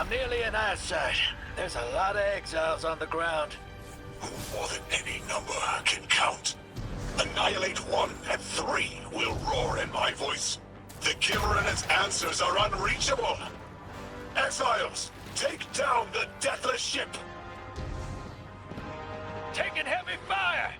nearly an eyesight. There's a lot of exiles on the ground. More than any number can count. Annihilate 1 and 3 will roar in my voice. The killer and its answers are unreachable. Exiles, take down the deathless ship. Taking heavy fire!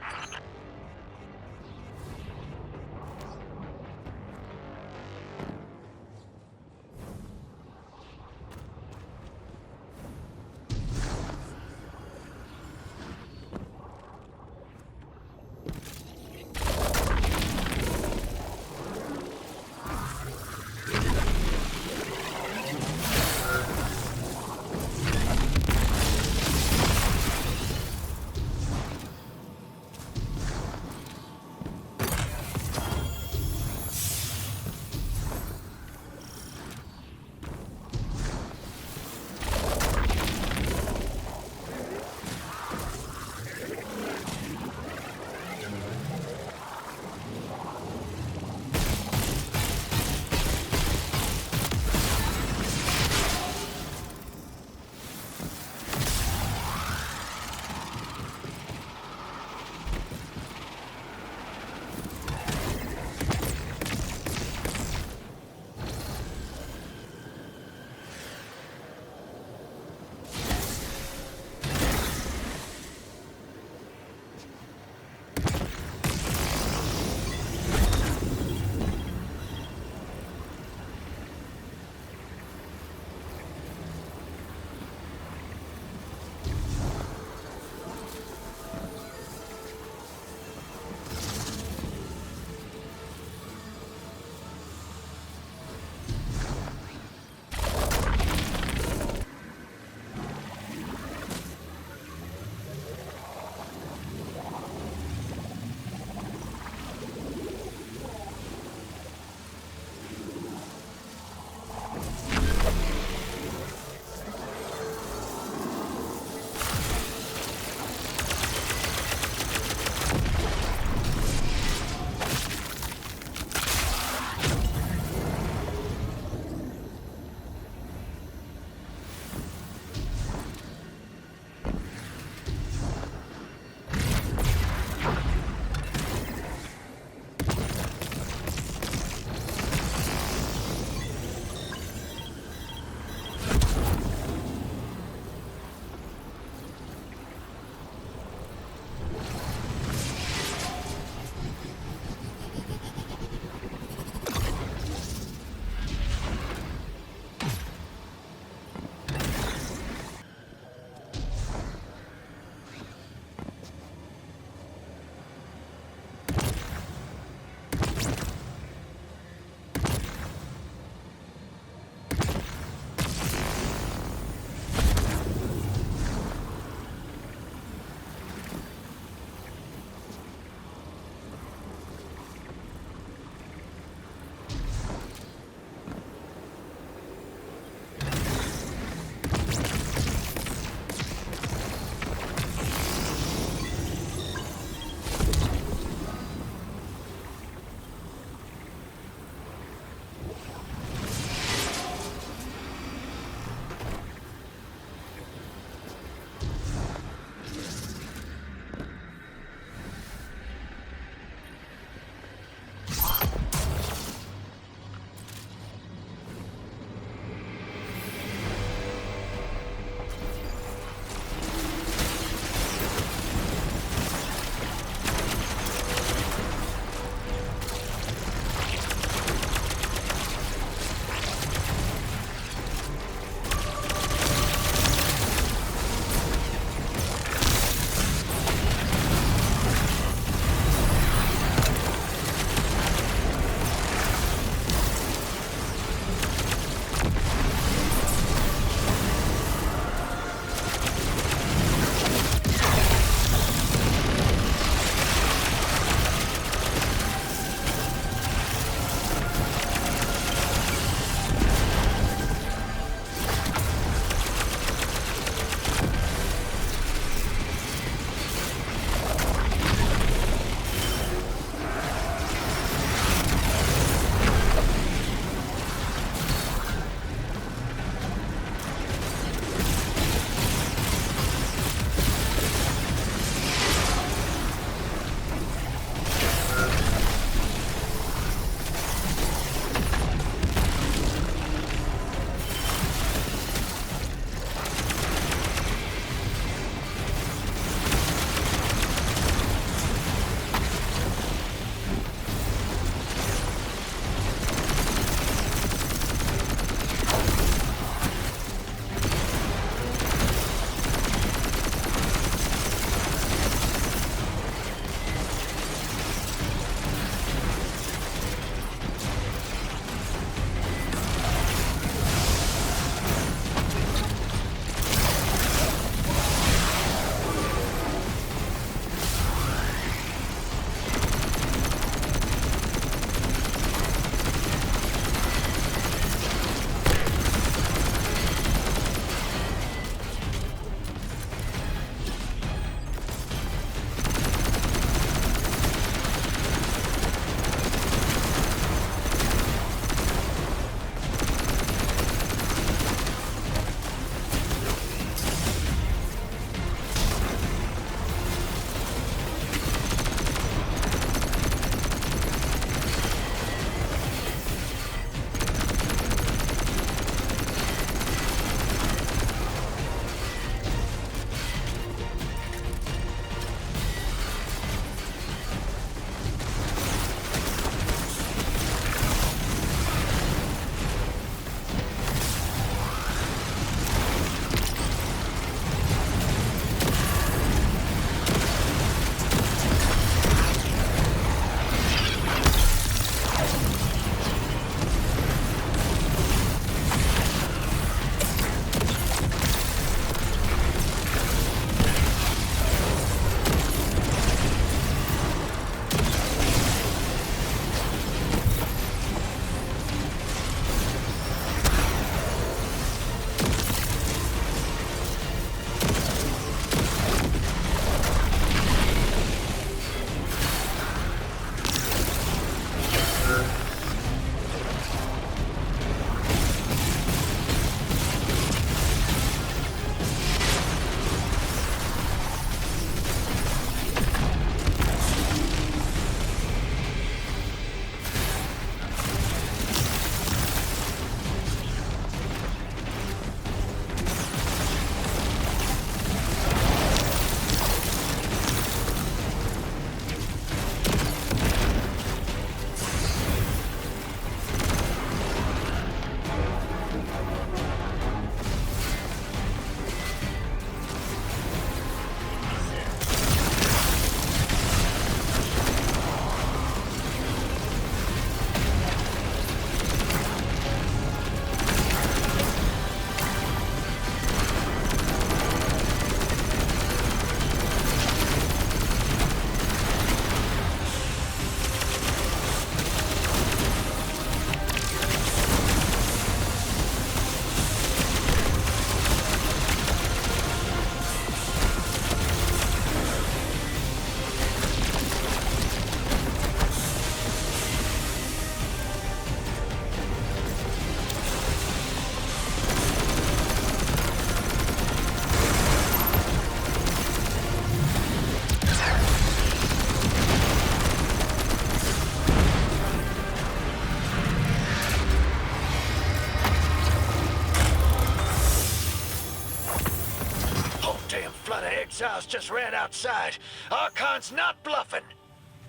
flood of exiles just ran outside. Archon's not bluffing.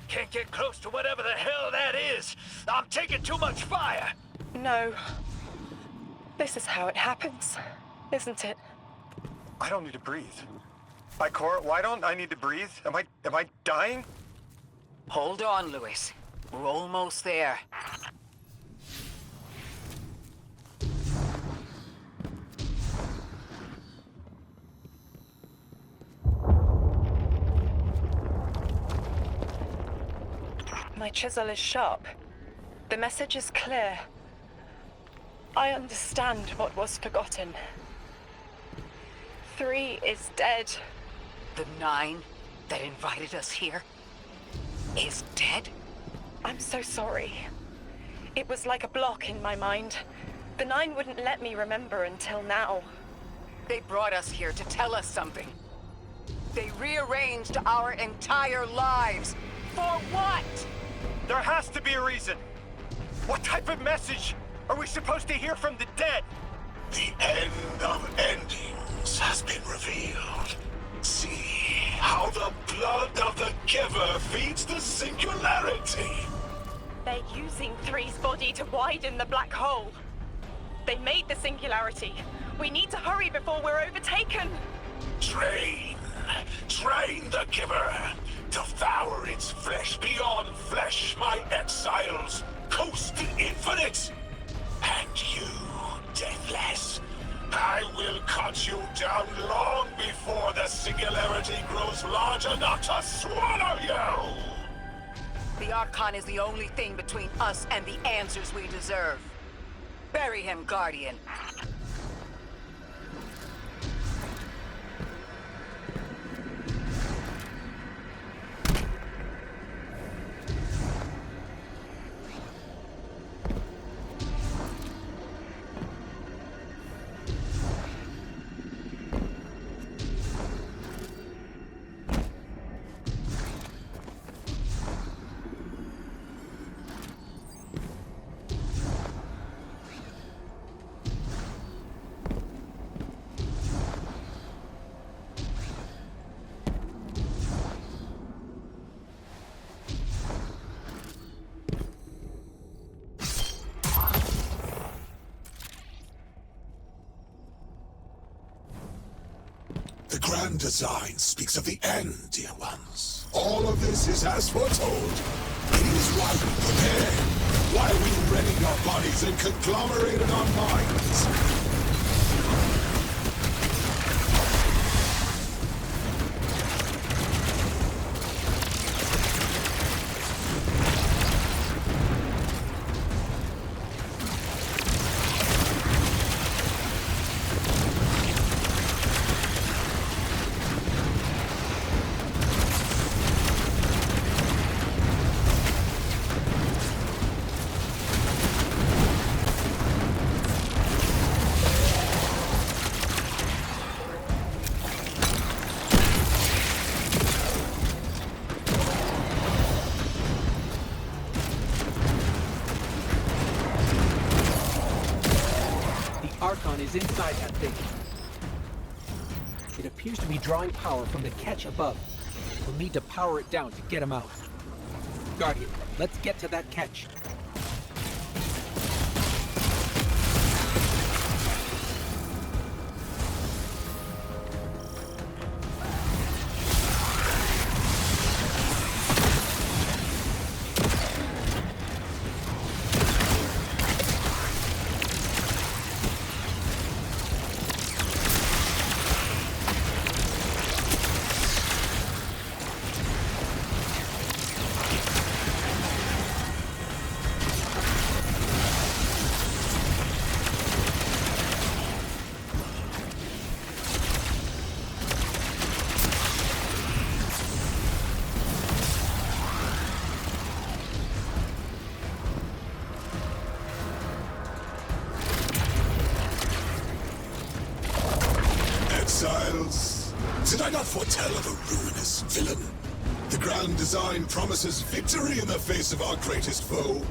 Can't get close to whatever the hell that is. I'm taking too much fire. No. This is how it happens, isn't it? I don't need to breathe. Ikora, why don't I need to breathe? Am I dying? Hold on, Lewis. We're almost there. My chisel is sharp. The message is clear. I understand what was forgotten. 3 is dead. The 9 that invited us here is dead? I'm so sorry. It was like a block in my mind. The 9 wouldn't let me remember until now. They brought us here to tell us something. They rearranged our entire lives. For what? There has to be a reason. What type of message are we supposed to hear from the dead? The end of endings has been revealed. See how the blood of the giver feeds the singularity. They're using 3's body to widen the black hole. They made the singularity. We need to hurry before we're overtaken. Train the giver. Devour its flesh beyond flesh, my exiles. Coast to infinite. And you, deathless, I will cut you down long before the singularity grows large enough to swallow you! The Archon is the only thing between us and the answers we deserve. Bury him, Guardian. The grand design speaks of the end, dear ones. All of this is as foretold. It is why we prepare, why we readied our bodies and conglomerated our minds. Archon is inside that thing. It appears to be drawing power from the catch above. We'll need to power it down to get him out. Guardian, let's get to that catch. Exiles, did I not foretell of a ruinous villain? The grand design promises victory in the face of our greatest foe.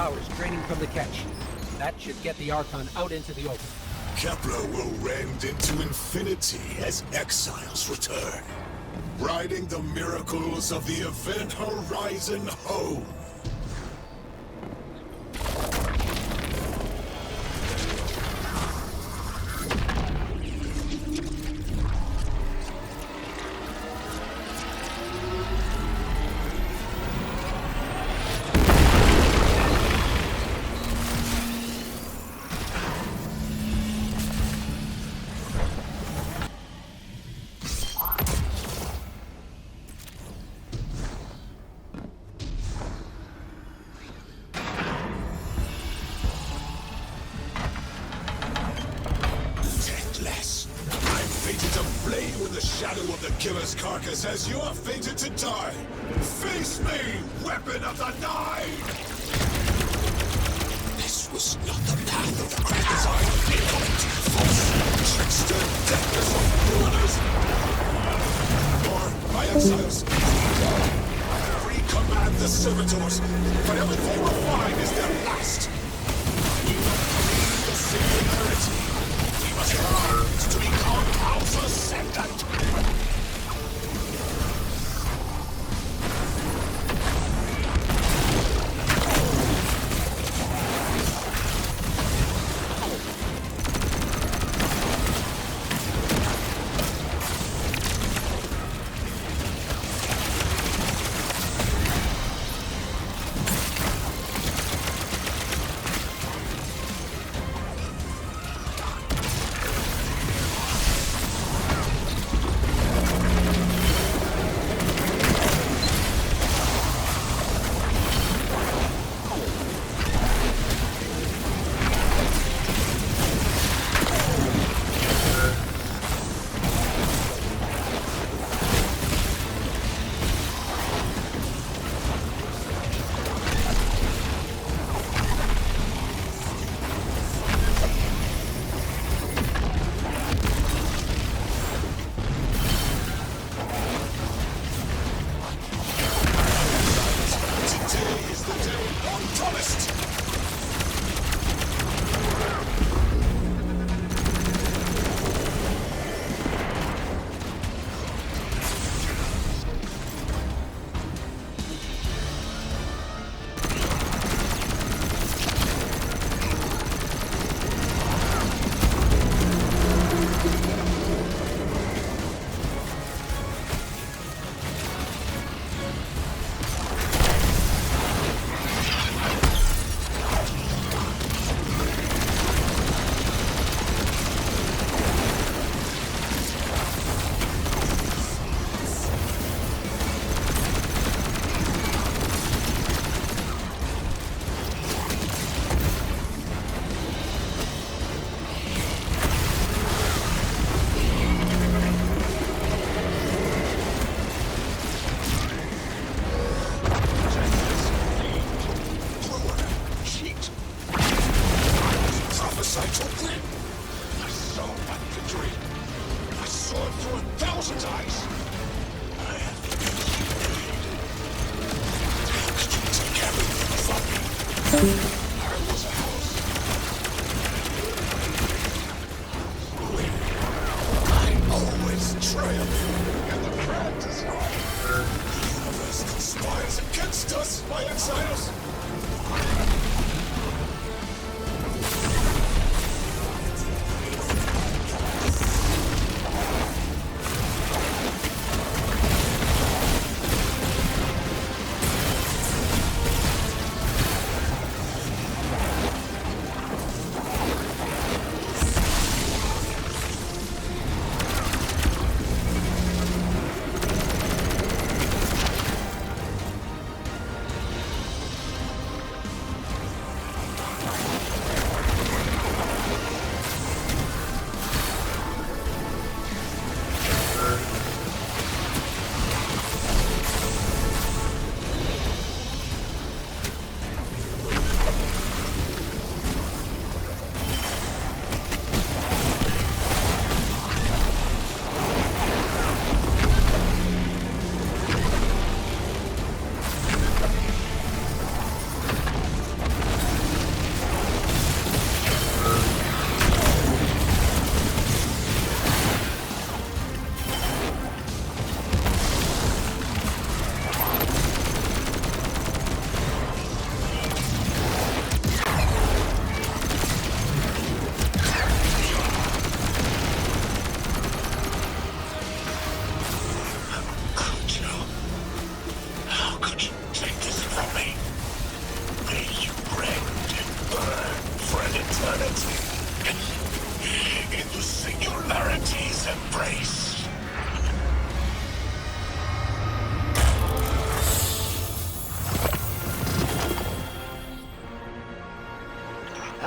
powers draining from the catch. That should get the Archon out into the open. Kepler will rend into infinity as exiles return, riding the miracles of the event horizon home. Carcass as you are fated to die. Face me, weapon of the Nine! This was not the path of the grand design. False, trickster, deathless of ruiners. Or by exiles. Recommand the servitors. Whatever they will find is their last. We must breathe the singularity. We must rise to become House Ascendant.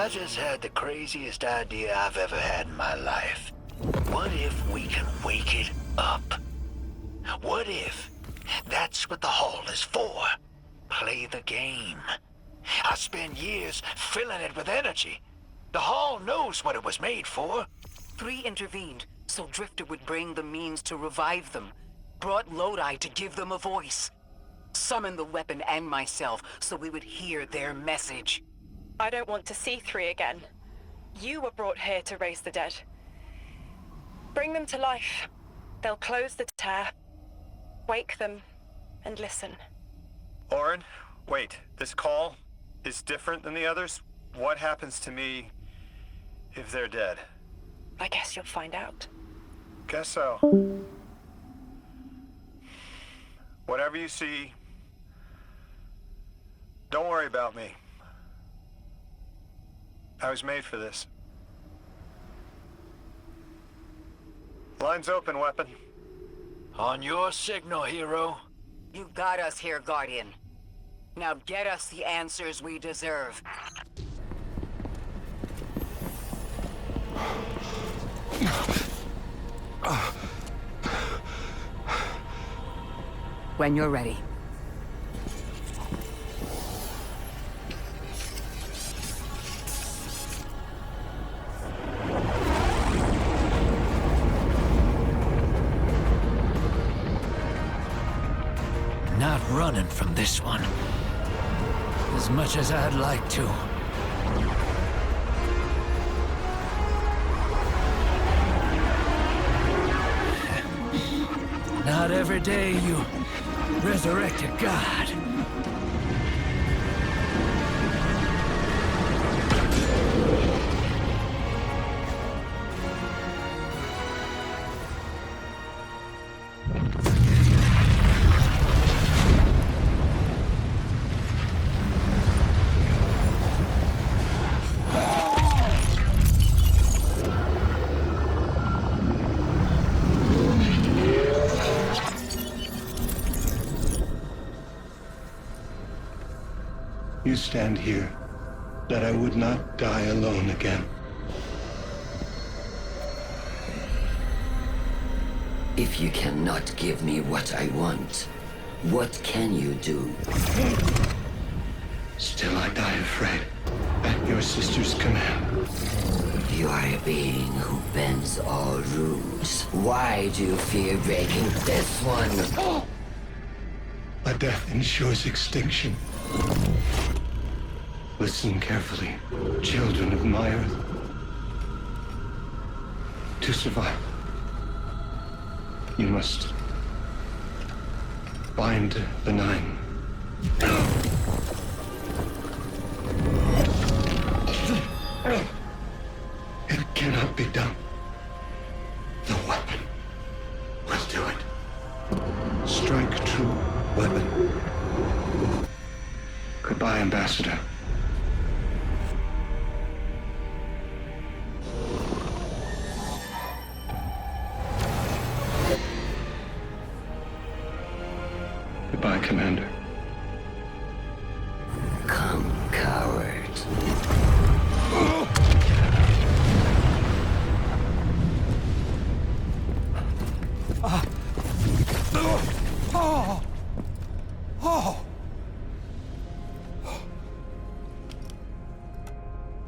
I just had the craziest idea I've ever had in my life. What if we can wake it up? What if that's what the Hall is for? Play the game. I spent years filling it with energy. The Hall knows what it was made for. 3 intervened, so Drifter would bring the means to revive them. Brought Lodi to give them a voice. Summoned the weapon and myself, so we would hear their message. I don't want to see 3 again. You were brought here to raise the dead. Bring them to life. They'll close the tear, wake them, and listen. Orin, wait. This call is different than the others? What happens to me if they're dead? I guess you'll find out. Guess so. Whatever you see, don't worry about me. I was made for this. Line's open, weapon. On your signal, hero. You got us here, Guardian. Now get us the answers we deserve. When you're ready. Not running from this one. As much as I'd like to. Not every day you resurrect a god. You stand here, that I would not die alone again. If you cannot give me what I want, what can you do? Still I die afraid, at your sister's command. You are a being who bends all rules. Why do you fear breaking this one? A death ensures extinction. Listen carefully, children of my earth. To survive, you must bind the 9. It cannot be done. The weapon will do it. Strike true, weapon. Goodbye, Ambassador. Goodbye, Commander. Come, coward.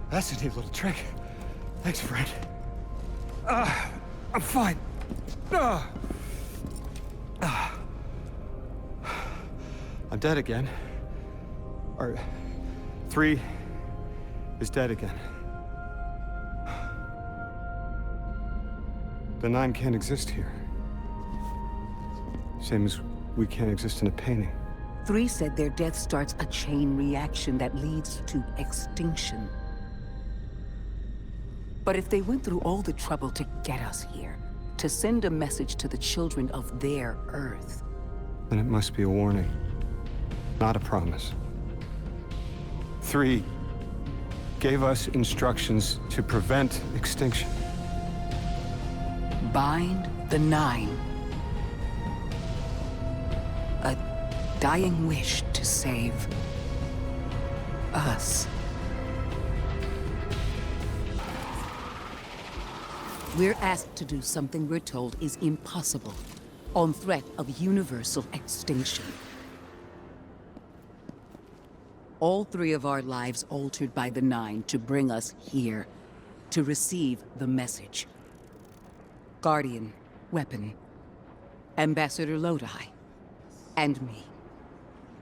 That's a neat little trick. Thanks, friend. I'm fine. I'm dead again. Or 3 is dead again. The 9 can't exist here. Same as we can't exist in a painting. 3 said their death starts a chain reaction that leads to extinction. But if they went through all the trouble to get us here, to send a message to the children of their Earth, Then it must be a warning, not a promise. 3 gave us instructions to prevent extinction. bind the 9. A dying wish to save us. We're asked to do something we're told is impossible, on threat of universal extinction. All 3 of our lives altered by the Nine to bring us here, to receive the message. Guardian, Weapon, Ambassador Lodi, and me.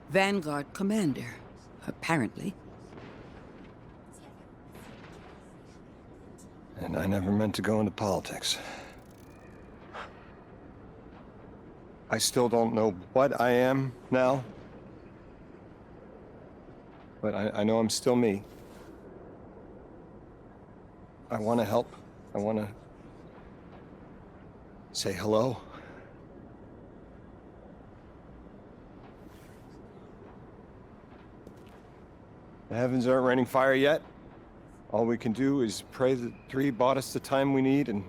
Vanguard Commander, apparently. And I never meant to go into politics. I still don't know what I am now. But I know I'm still me. I want to help. I want to say hello. The heavens aren't raining fire yet. All we can do is pray that 3 bought us the time we need and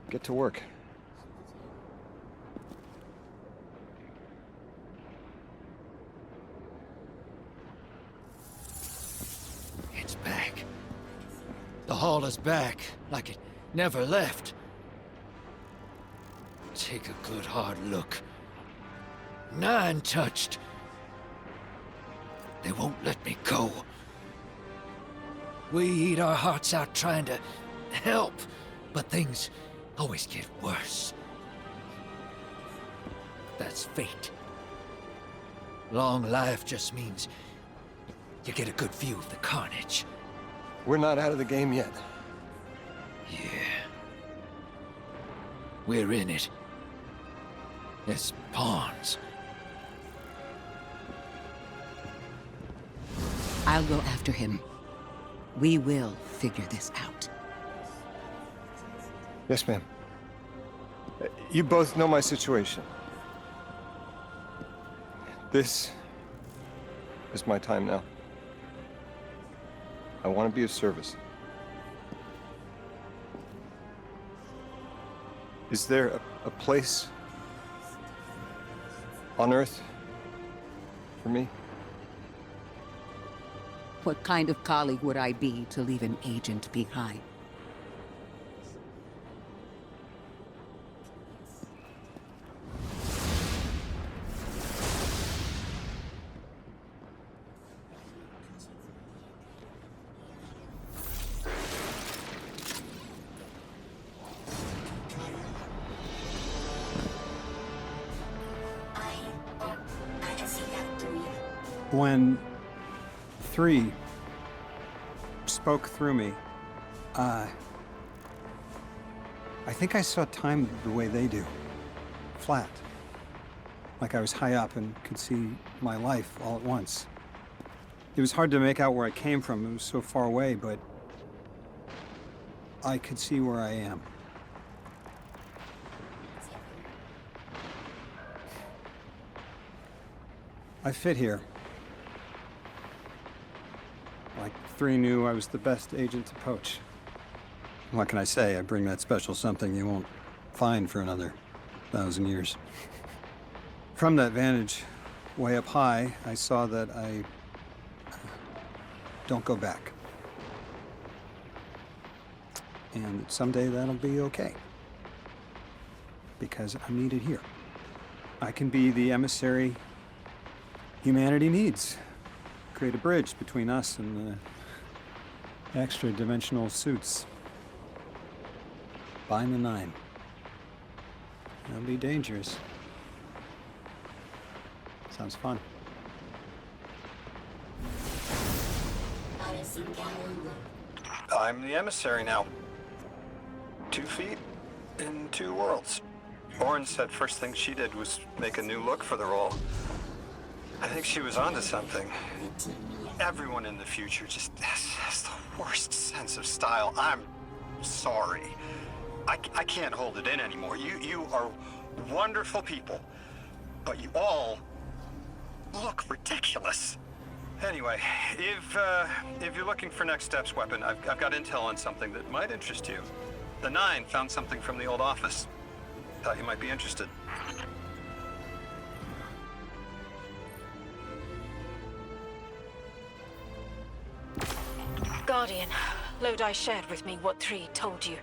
get to work. It's back. The Hall is back, like it never left. Take a good hard look. 9 touched. They won't let me go. We eat our hearts out trying to help, but things always get worse. That's fate. Long life just means you get a good view of the carnage. We're not out of the game yet. Yeah. We're in it. As pawns. I'll go after him. We will figure this out. Yes, ma'am. You both know my situation. This is my time now. I want to be of service. Is there a place on Earth for me? What kind of colleague would I be to leave an agent behind? When 3 spoke through me, I think I saw time the way they do. Flat. Like I was high up and could see my life all at once. It was hard to make out where I came from. It was so far away, but I could see where I am. I fit here. Like 3 knew I was the best agent to poach. What can I say? I bring that special something you won't find for another 1,000 years. From that vantage, way up high, I saw that I don't go back. And someday that'll be okay. Because I'm needed here. I can be the emissary humanity needs. Create a bridge between us and the extra-dimensional suits. Bind the 9. That'll be dangerous. Sounds fun. I'm the emissary now. 2 feet in 2 worlds. Orin said first thing she did was make a new look for the role. I think she was onto something. Everyone in the future just has the worst sense of style. I'm sorry. I can't hold it in anymore. You are wonderful people, but you all look ridiculous. Anyway, if you're looking for next steps, Weapon, I've got intel on something that might interest you. The 9 found something from the old office. Thought you might be interested. Guardian, Lodi shared with me what Three told you.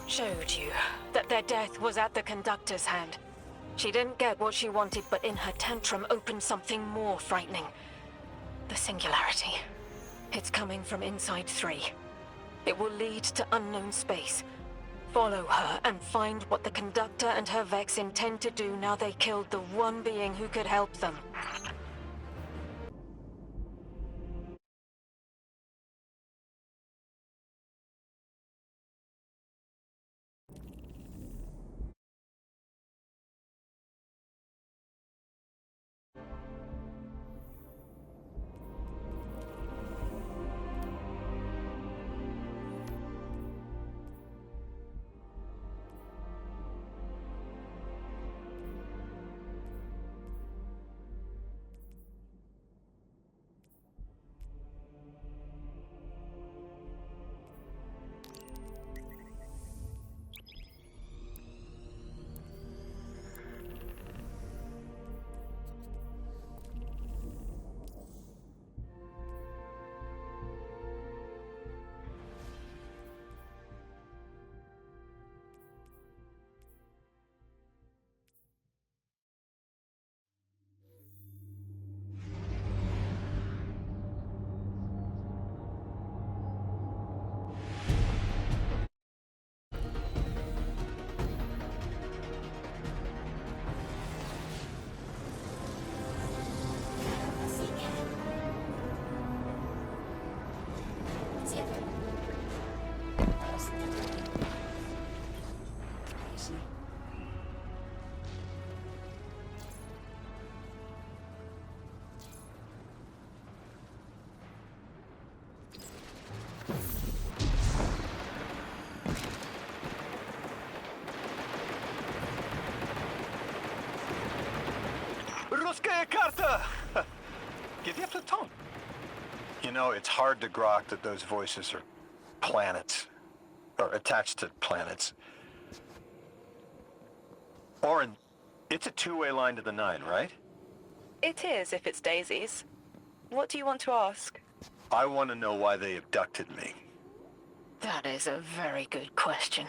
Showed you that their death was at the conductor's hand. She didn't get what she wanted, but in her tantrum opened something more frightening. The singularity. It's coming from inside Three. It will lead to unknown space. Follow her and find what the conductor and her Vex intend to do now they killed the one being who could help them. Ruskaya karta! You know, it's hard to grok that those voices are planets, or attached to planets. Orin, it's a two-way line to the Nine, right? It is, if it's Daisy's. What do you want to ask? I want to know why they abducted me. That is a very good question.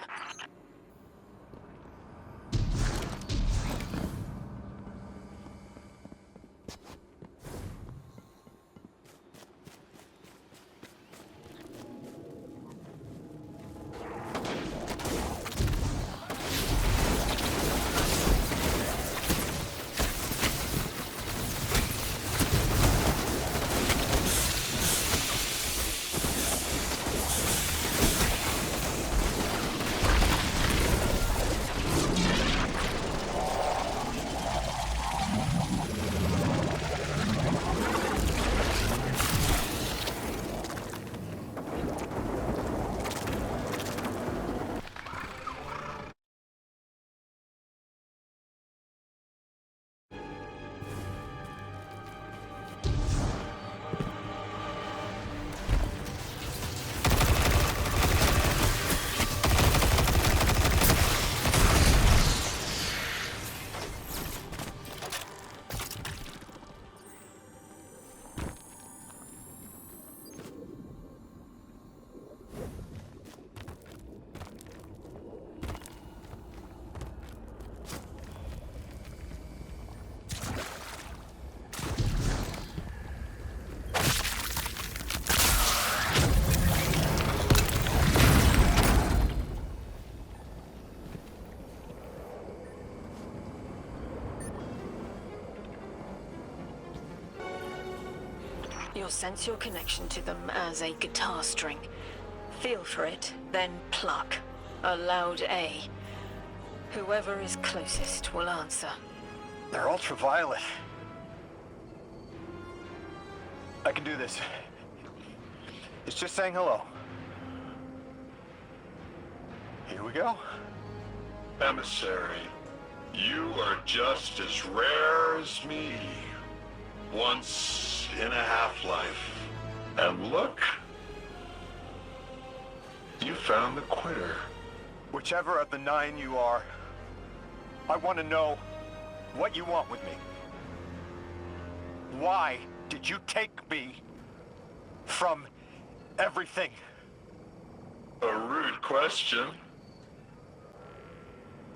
You'll sense your connection to them as a guitar string. Feel for it, then pluck. A loud A. Whoever is closest will answer. They're ultraviolet. I can do this. It's just saying hello. Here we go. Emissary, you are just as rare as me. Once in a half-life. And look, you found the quitter. Whichever of the Nine you are, I want to know what you want with me. Why did you take me from everything? A rude question.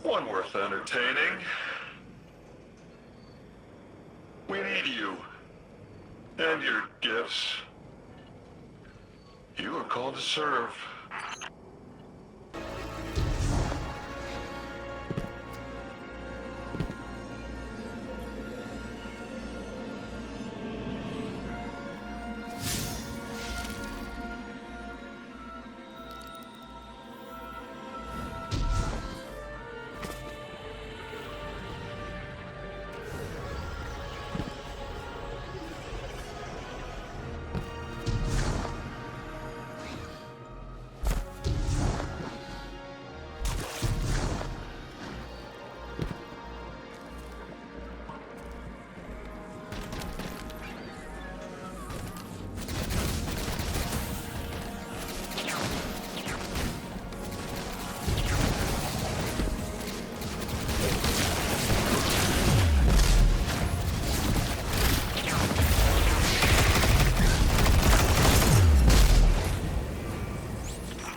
One worth entertaining. We need you. And your gifts. You are called to serve.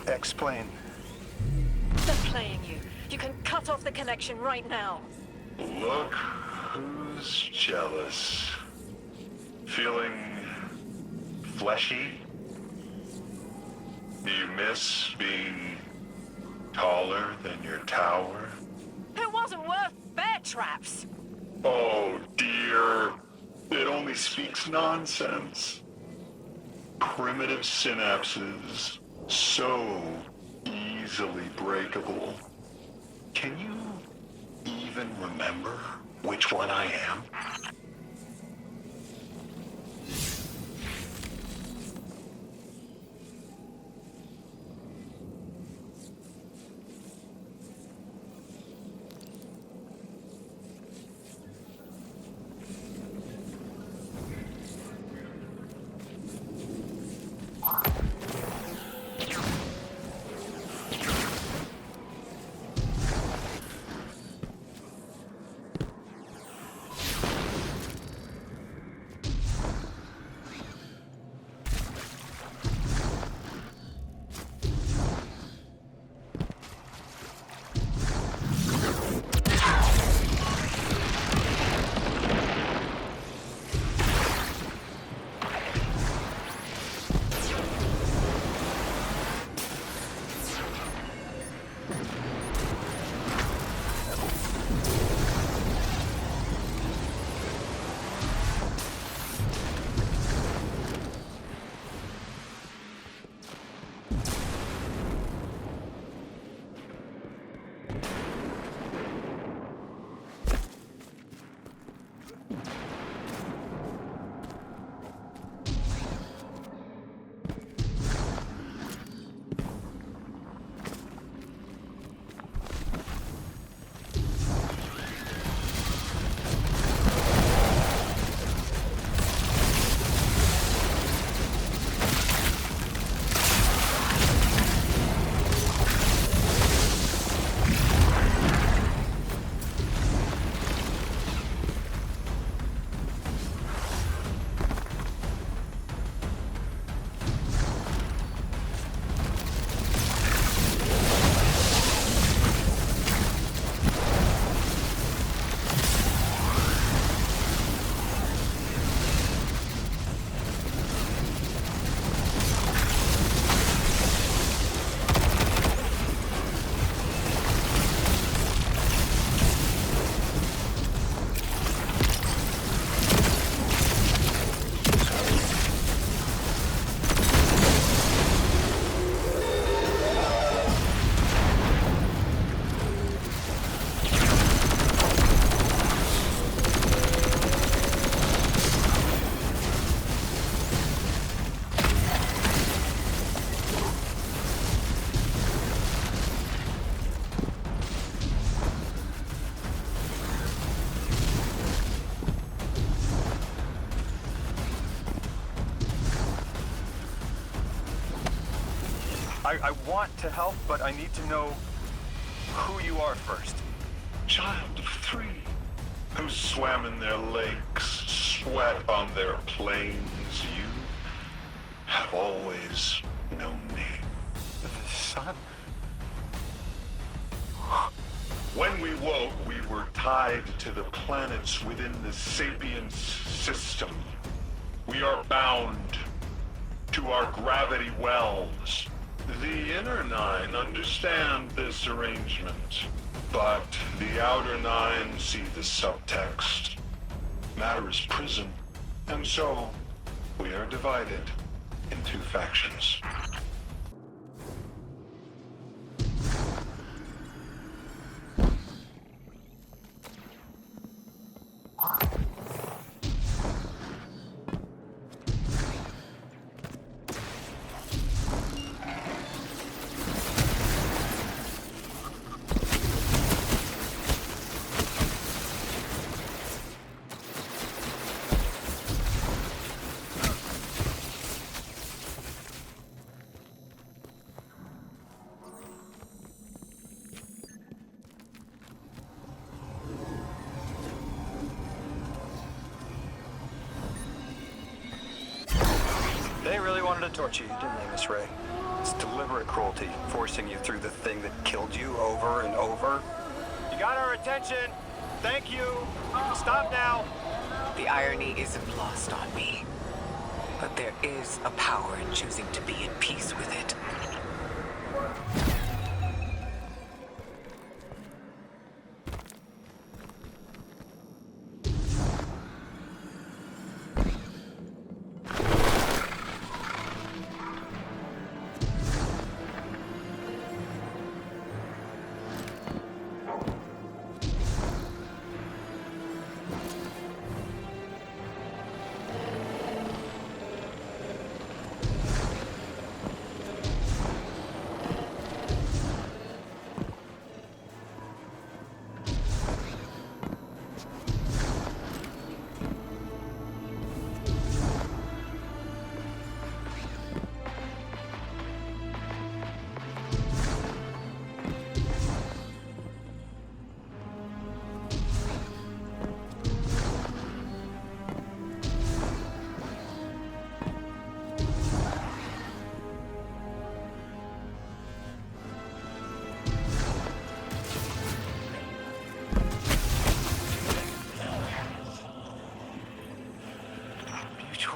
Explain. They're playing you. You can cut off the connection right now. Look who's jealous. Feeling fleshy? Do you miss being taller than your tower? It wasn't worth bear traps. Oh dear. It only speaks nonsense. Primitive synapses. So easily breakable. Can you even remember which one I am? I want to help, but I need to know who you are first. Child of 3, who swam in their lakes, sweat on their plains. You have always known me. son? When we woke, we were tied to the planets within the Sapiens system. We are bound to our gravity wells. The Inner Nine understand this arrangement, but the Outer Nine see the subtext. Matter is prison, and so we are divided into factions. They really wanted to torture you, didn't they, Miss Ray? It's deliberate cruelty, forcing you through the thing that killed you over and over. You got our attention. Thank you. You can stop now. The irony isn't lost on me. But there is a power in choosing to be at peace with it.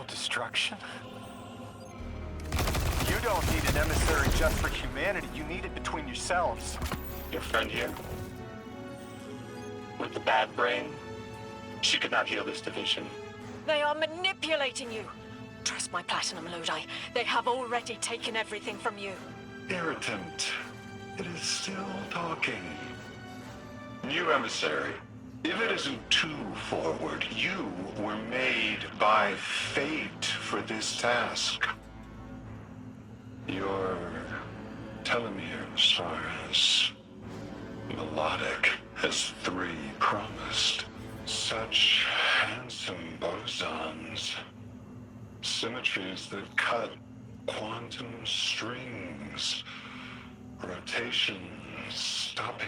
Destruction? You don't need an emissary just for humanity. You need it between yourselves. Your friend here? With the bad brain? She could not heal this division. They are manipulating you. Trust my platinum Lodi. They have already taken everything from you. Irritant. It is still talking. New emissary. If it isn't too forward, you were made by fate for this task. Your telomeres are as melodic as 3 promised. Such handsome bosons. Symmetries that cut quantum strings. Rotations stopping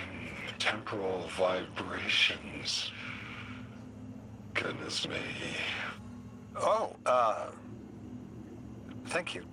temporal vibrations. Goodness me. Oh, thank you.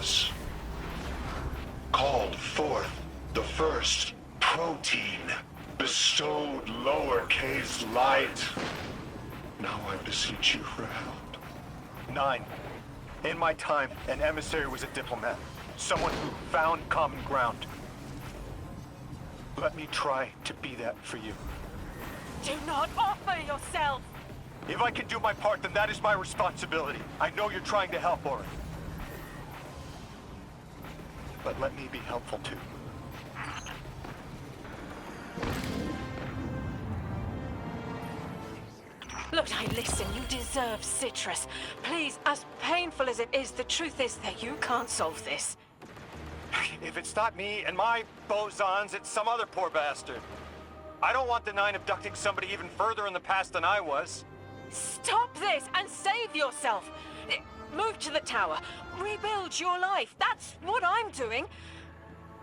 cause called forth the first protein, bestowed lowercase light. Now I beseech you for help. 9. In my time, an emissary was a diplomat. Someone who found common ground. Let me try to be that for you. Do not offer yourself! If I can do my part, then that is my responsibility. I know you're trying to help, Orin. But let me be helpful too. Look, I listen. You deserve citrus. Please, as painful as it is, the truth is that you can't solve this. If it's not me and my bosons, it's some other poor bastard. I don't want the 9 abducting somebody even further in the past than I was. Stop this and save yourself! Move to the tower. Rebuild your life. That's what I'm doing.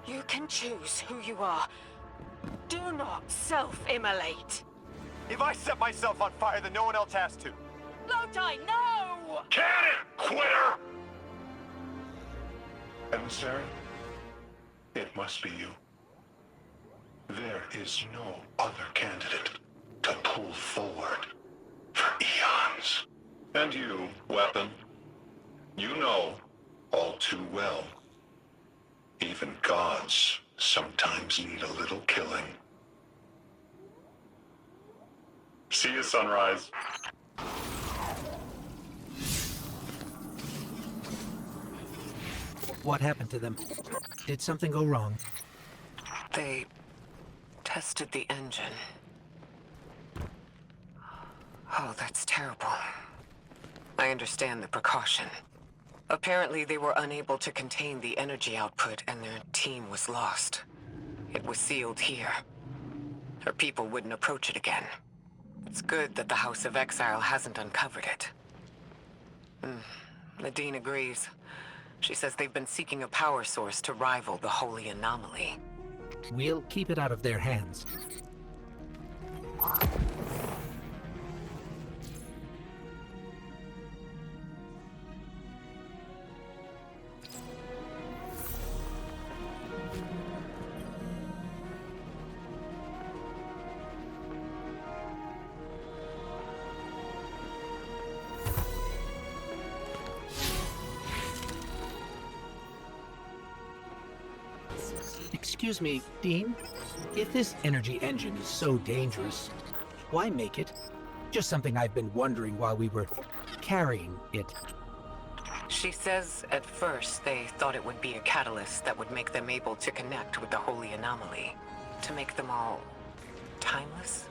You can choose who you are. Do not self-immolate. If I set myself on fire, then no one else has to. Lotai, no! Cannon, quitter! Emissary, it must be you. There is no other candidate to pull forward for eons. And you, weapon, you know all too well. Even gods sometimes need a little killing. See you, Sunrise. What happened to them? Did something go wrong? They tested the engine. Oh, that's terrible. I understand the precaution. Apparently, they were unable to contain the energy output and their team was lost. It was sealed here. Her people wouldn't approach it again. It's good that the House of Exile hasn't uncovered it. Nadine agrees. She says they've been seeking a power source to rival the Holy Anomaly. We'll keep it out of their hands. Excuse me, Dean? If this energy engine is so dangerous, why make it? Just something I've been wondering while we were carrying it. She says at first they thought it would be a catalyst that would make them able to connect with the Holy Anomaly. To make them all timeless?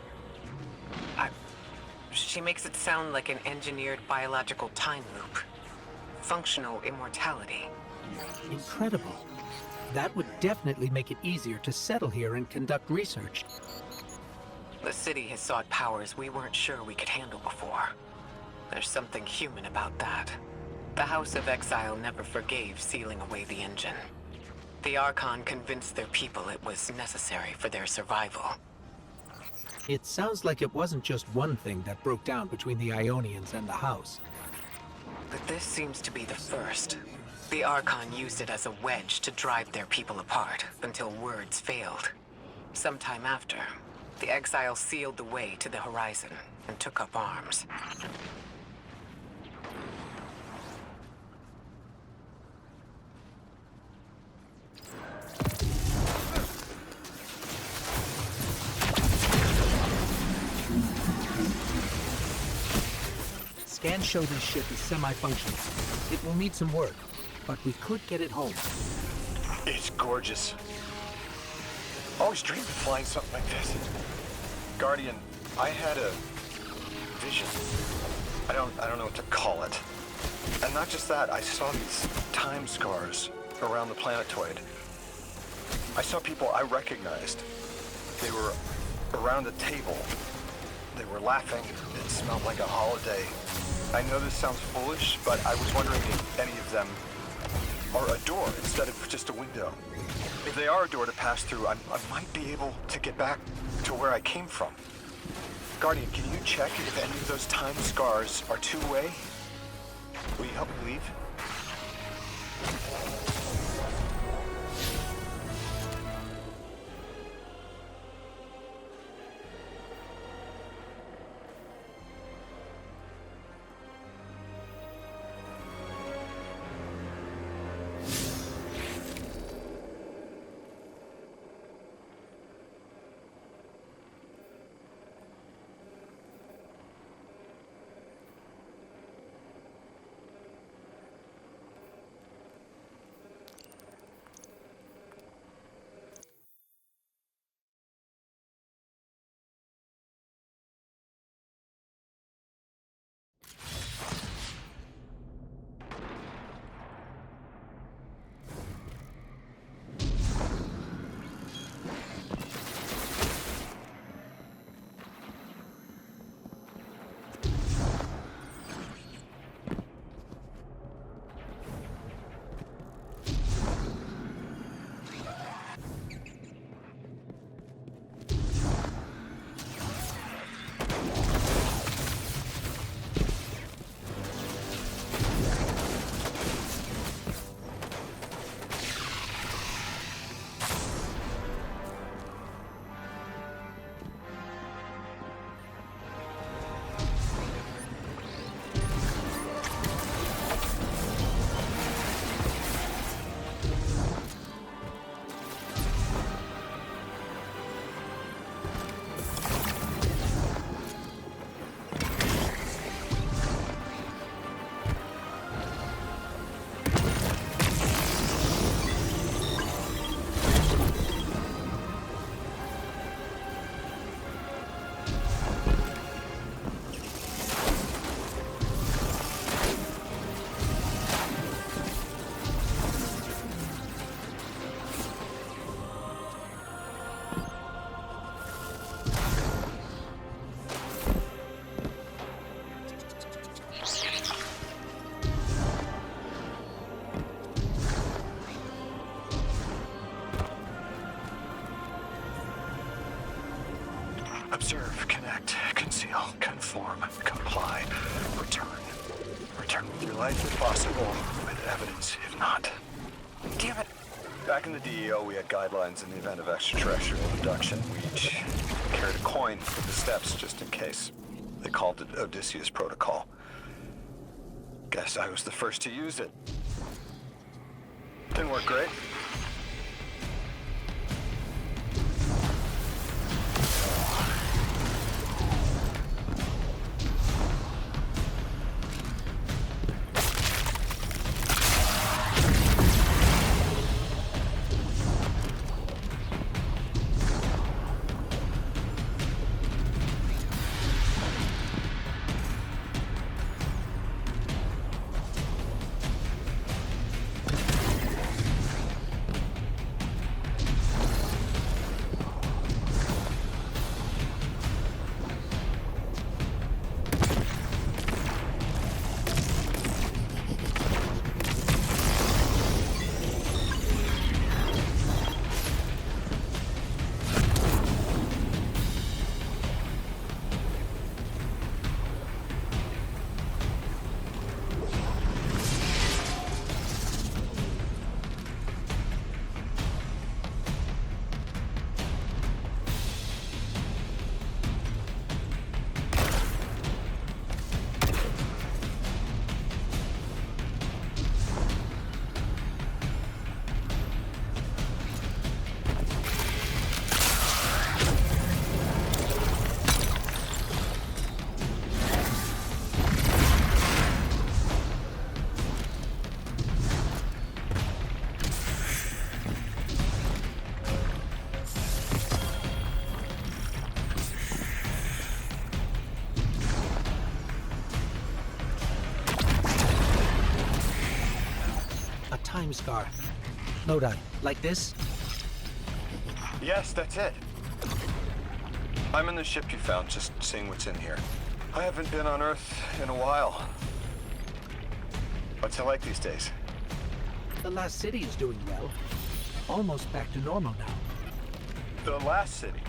She makes it sound like an engineered biological time loop. Functional immortality. Incredible. That would definitely make it easier to settle here and conduct research. The city has sought powers we weren't sure we could handle before. There's something human about that. The House of Exile never forgave sealing away the engine. The Archon convinced their people it was necessary for their survival. It sounds like it wasn't just one thing that broke down between the Ionians and the House. But this seems to be the first. The Archon used it as a wedge to drive their people apart, until words failed. Sometime after, the Exiles sealed the way to the horizon and took up arms. Scans show this ship is semi-functional. It will need some work, but we could get it home. It's gorgeous. Always dreamed of flying something like this. Guardian, I had a vision. I don't know what to call it. And not just that, I saw these time scars around the planetoid. I saw people I recognized. They were around a table. They were laughing. It smelled like a holiday. I know this sounds foolish, but I was wondering if any of them are a door instead of just a window. If they are a door to pass through, I might be able to get back to where I came from. Guardian, can you check if any of those time scars are two-way? Will you help me leave? Observe, connect, conceal, conform, comply, return. Return with your life if possible, with evidence if not. Damn it! Back in the DEO, we had guidelines in the event of extraterrestrial abduction. We each carried a coin with the steps just in case. They called it Odysseus Protocol. Guess I was the first to use it. Didn't work great. Time scar. Lodi, like this? Yes, that's it. I'm in the ship you found, just seeing what's in here. I haven't been on Earth in a while. What's it like these days? The last city is doing well. Almost back to normal now. The last city?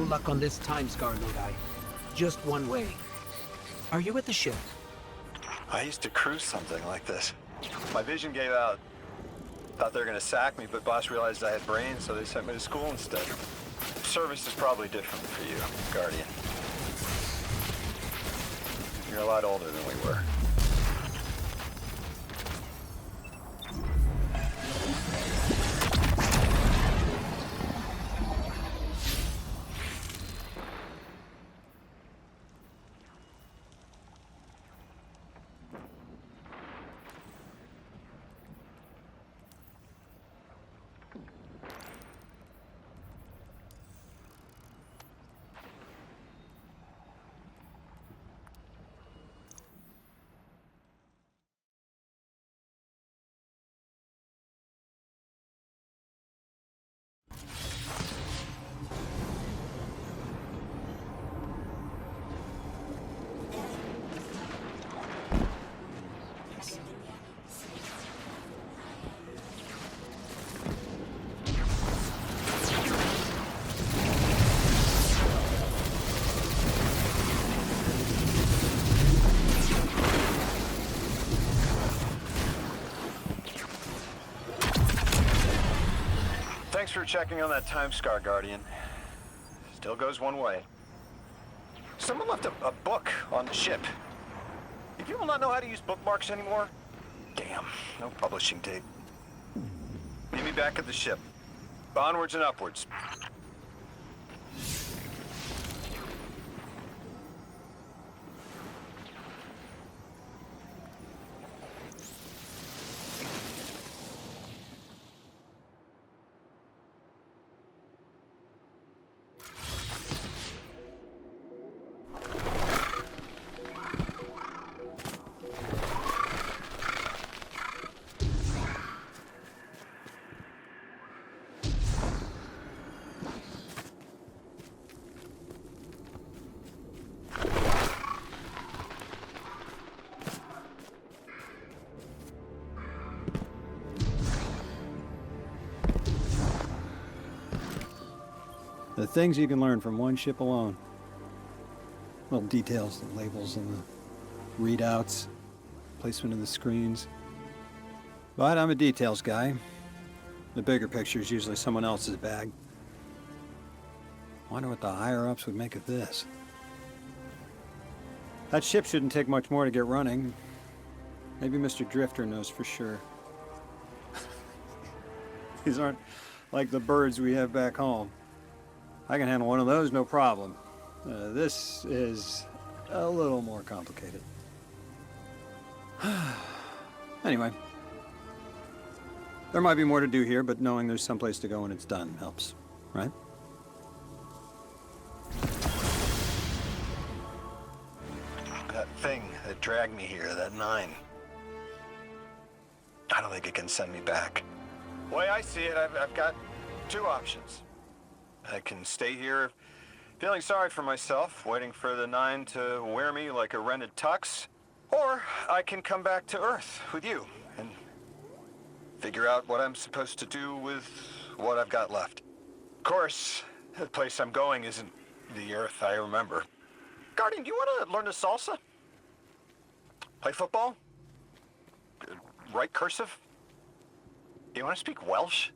luck on this time scar, Lodi. Just one way. Are you at the ship? I used to cruise something like this. My vision gave out. Thought they were gonna sack me, but boss realized I had brains, so they sent me to school instead. Service is probably different for you, Guardian. You're a lot older than we were. Thanks for checking on that time scar, Guardian. Still goes one way. Someone left a book on the ship. Do people not know how to use bookmarks anymore? Damn, no publishing date. Meet me back at the ship. Onwards and upwards. The things you can learn from one ship alone. Little details, the labels and the readouts, placement of the screens. But I'm a details guy. The bigger picture is usually someone else's bag. Wonder what the higher-ups would make of this. That ship shouldn't take much more to get running. Maybe Mr. Drifter knows for sure. These aren't like the birds we have back home. I can handle one of those, no problem. This is a little more complicated. Anyway. There might be more to do here, but knowing there's someplace to go when it's done helps, right? That thing that dragged me here, that 9. I don't think it can send me back. The way I see it, I've got 2 options. I can stay here feeling sorry for myself, waiting for the 9 to wear me like a rented tux. Or I can come back to Earth with you and figure out what I'm supposed to do with what I've got left. Of course, the place I'm going isn't the Earth I remember. Guardian, do you want to learn the salsa? Play football? Write cursive? Do you want to speak Welsh?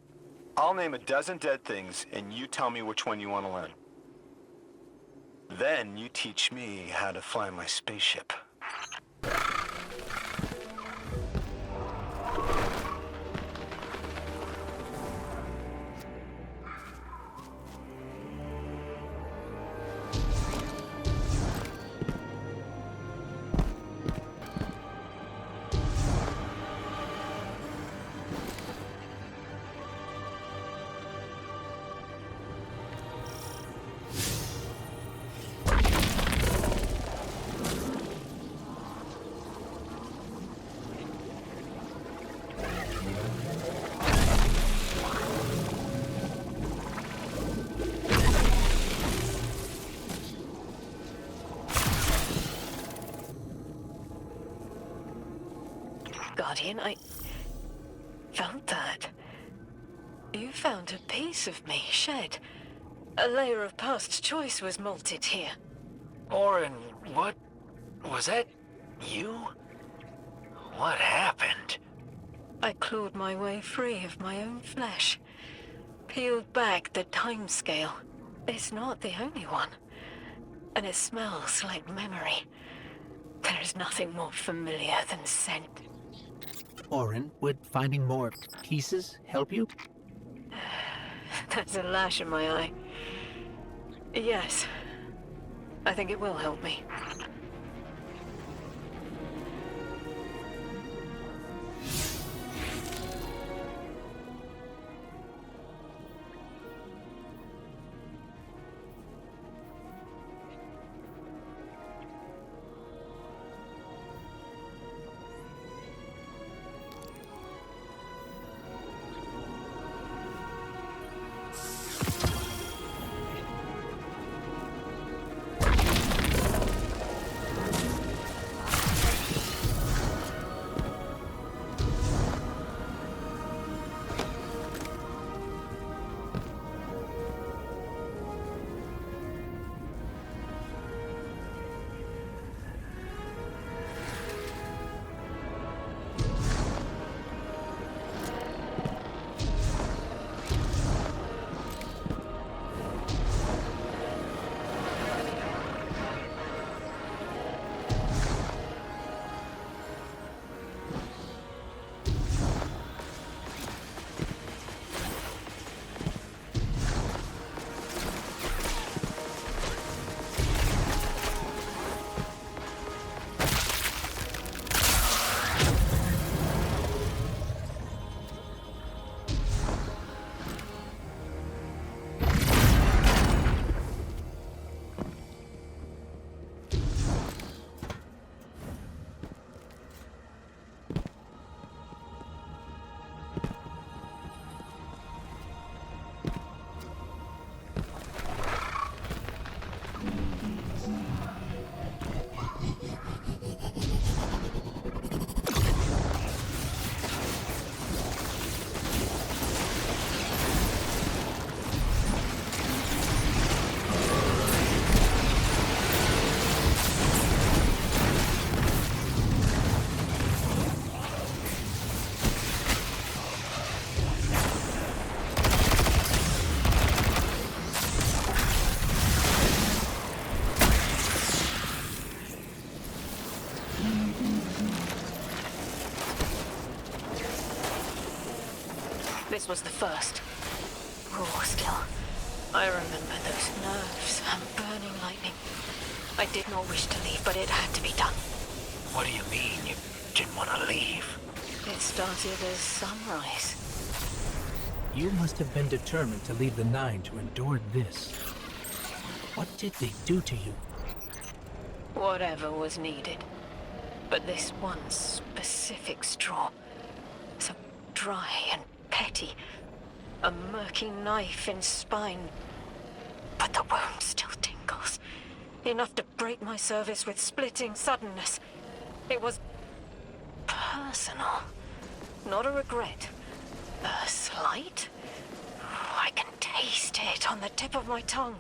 I'll name a dozen dead things, and you tell me which one you want to learn. Then you teach me how to fly my spaceship. Guardian, I felt that. You found a piece of me, Shed. A layer of past choice was molted here. Orin, what? Was that you? What happened? I clawed my way free of my own flesh. Peeled back the time scale. It's not the only one. And it smells like memory. There is nothing more familiar than scent. Orin, would finding more pieces help you? That's a lash in my eye. Yes. I think it will help me. This was the first. Raw still. I remember those nerves and burning lightning. I did not wish to leave, but it had to be done. What do you mean you didn't want to leave? It started as sunrise. You must have been determined to leave the Nine to endure this. What did they do to you? Whatever was needed. But this one specific straw. So dry and petty. A murky knife in spine. But the wound still tingles. Enough to break my service with splitting suddenness. It was personal. Not a regret. A slight? I can taste it on the tip of my tongue.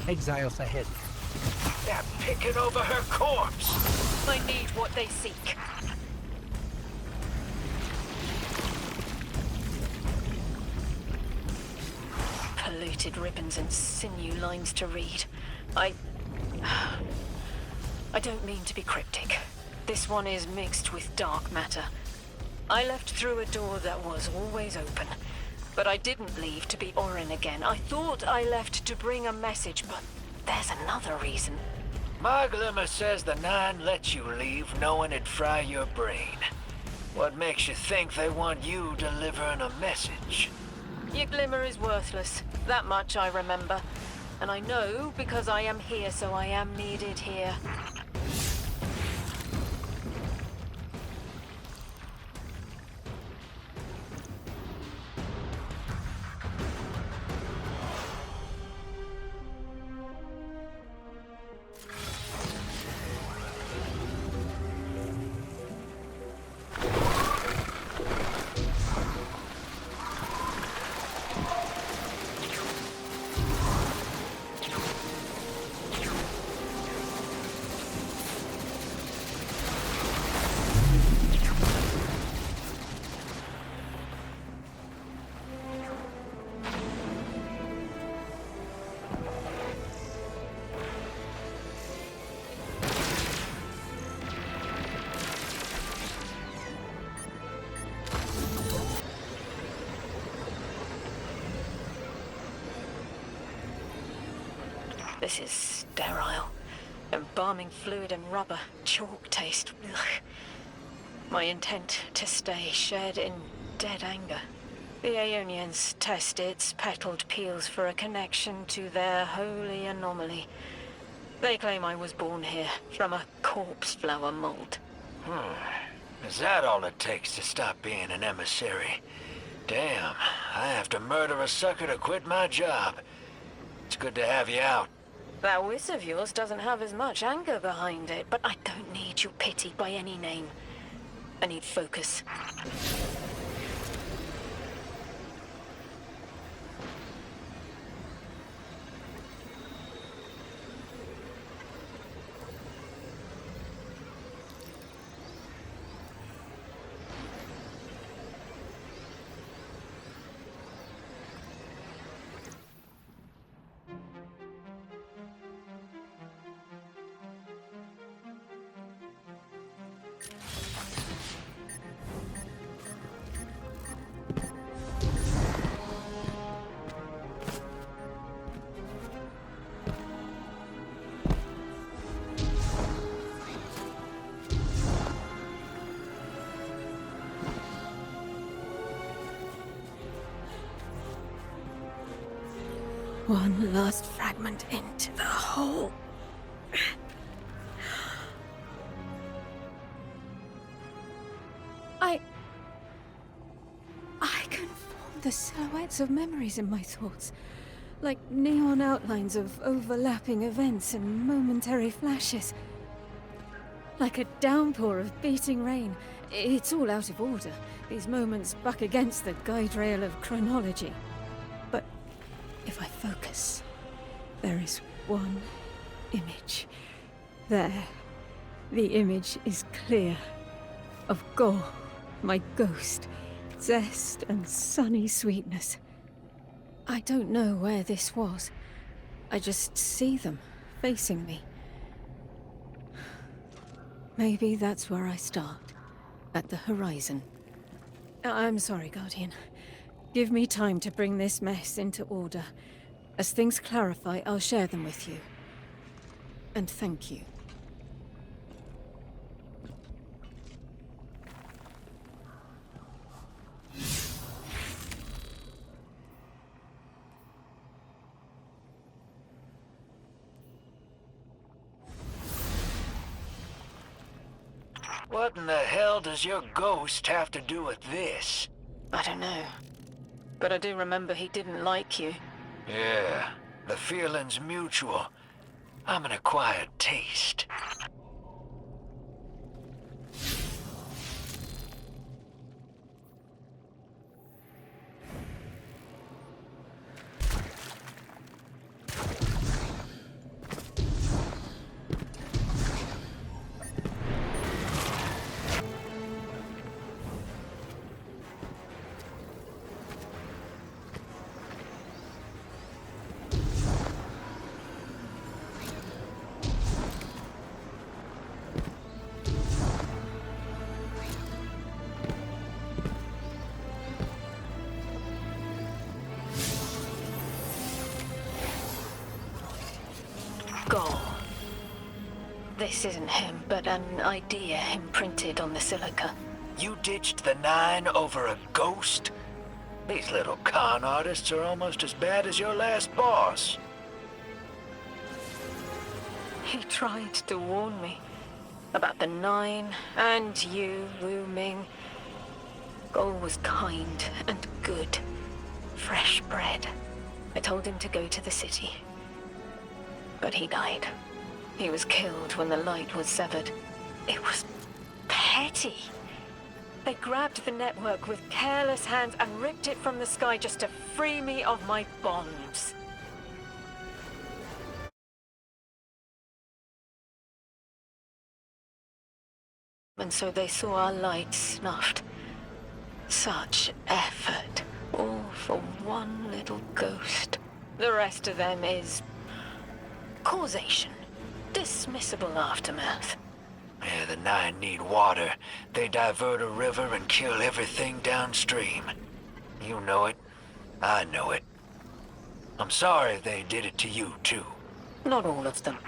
exiles ahead. They're picking over her corpse. I need what they seek. Polluted ribbons and sinew lines to read. I don't mean to be cryptic. This one is mixed with dark matter. I left through a door that was always open. But I didn't leave to be Orin again. I thought I left to bring a message, but there's another reason. My Glimmer says the Nine let you leave knowing it'd fry your brain. What makes you think they want you delivering a message? Your Glimmer is worthless. That much I remember. And I know because I am here, so I am needed here. This is sterile. Embalming fluid and rubber. Chalk taste. Ugh. My intent to stay shared in dead anger. The Aeonians test its petaled peels for a connection to their holy anomaly. They claim I was born here, from a corpse flower mold. Is that all it takes to stop being an emissary? Damn, I have to murder a sucker to quit my job. It's good to have you out. That whiz of yours doesn't have as much anger behind it, but I don't need your pity by any name. I need focus. One last fragment into the hole. I can form the silhouettes of memories in my thoughts, like neon outlines of overlapping events and momentary flashes. Like a downpour of beating rain. It's all out of order, these moments buck against the guide rail of chronology. But if I focus, there is one image. There, the image is clear. Of Gore, my ghost. Zest and sunny sweetness. I don't know where this was. I just see them, facing me. Maybe that's where I start. At the horizon. I'm sorry, Guardian. Give me time to bring this mess into order. As things clarify, I'll share them with you. And thank you. What in the hell does your ghost have to do with this? I don't know. But I do remember he didn't like you. Yeah, the feeling's mutual. I'm an acquired taste. This isn't him, but an idea imprinted on the silica. You ditched the 9 over a ghost? These little con artists are almost as bad as your last boss. He tried to warn me about the 9 and you, Wu Ming. Gol was kind and good. Fresh bread. I told him to go to the city. But he died. He was killed when the light was severed. It was petty. They grabbed the network with careless hands and ripped it from the sky just to free me of my bonds. And so they saw our light snuffed. Such effort, all for one little ghost. The rest of them is causation. Dismissible aftermath. Yeah, the 9 need water. They divert a river and kill everything downstream. You know it. I know it. I'm sorry they did it to you, too. Not all of them.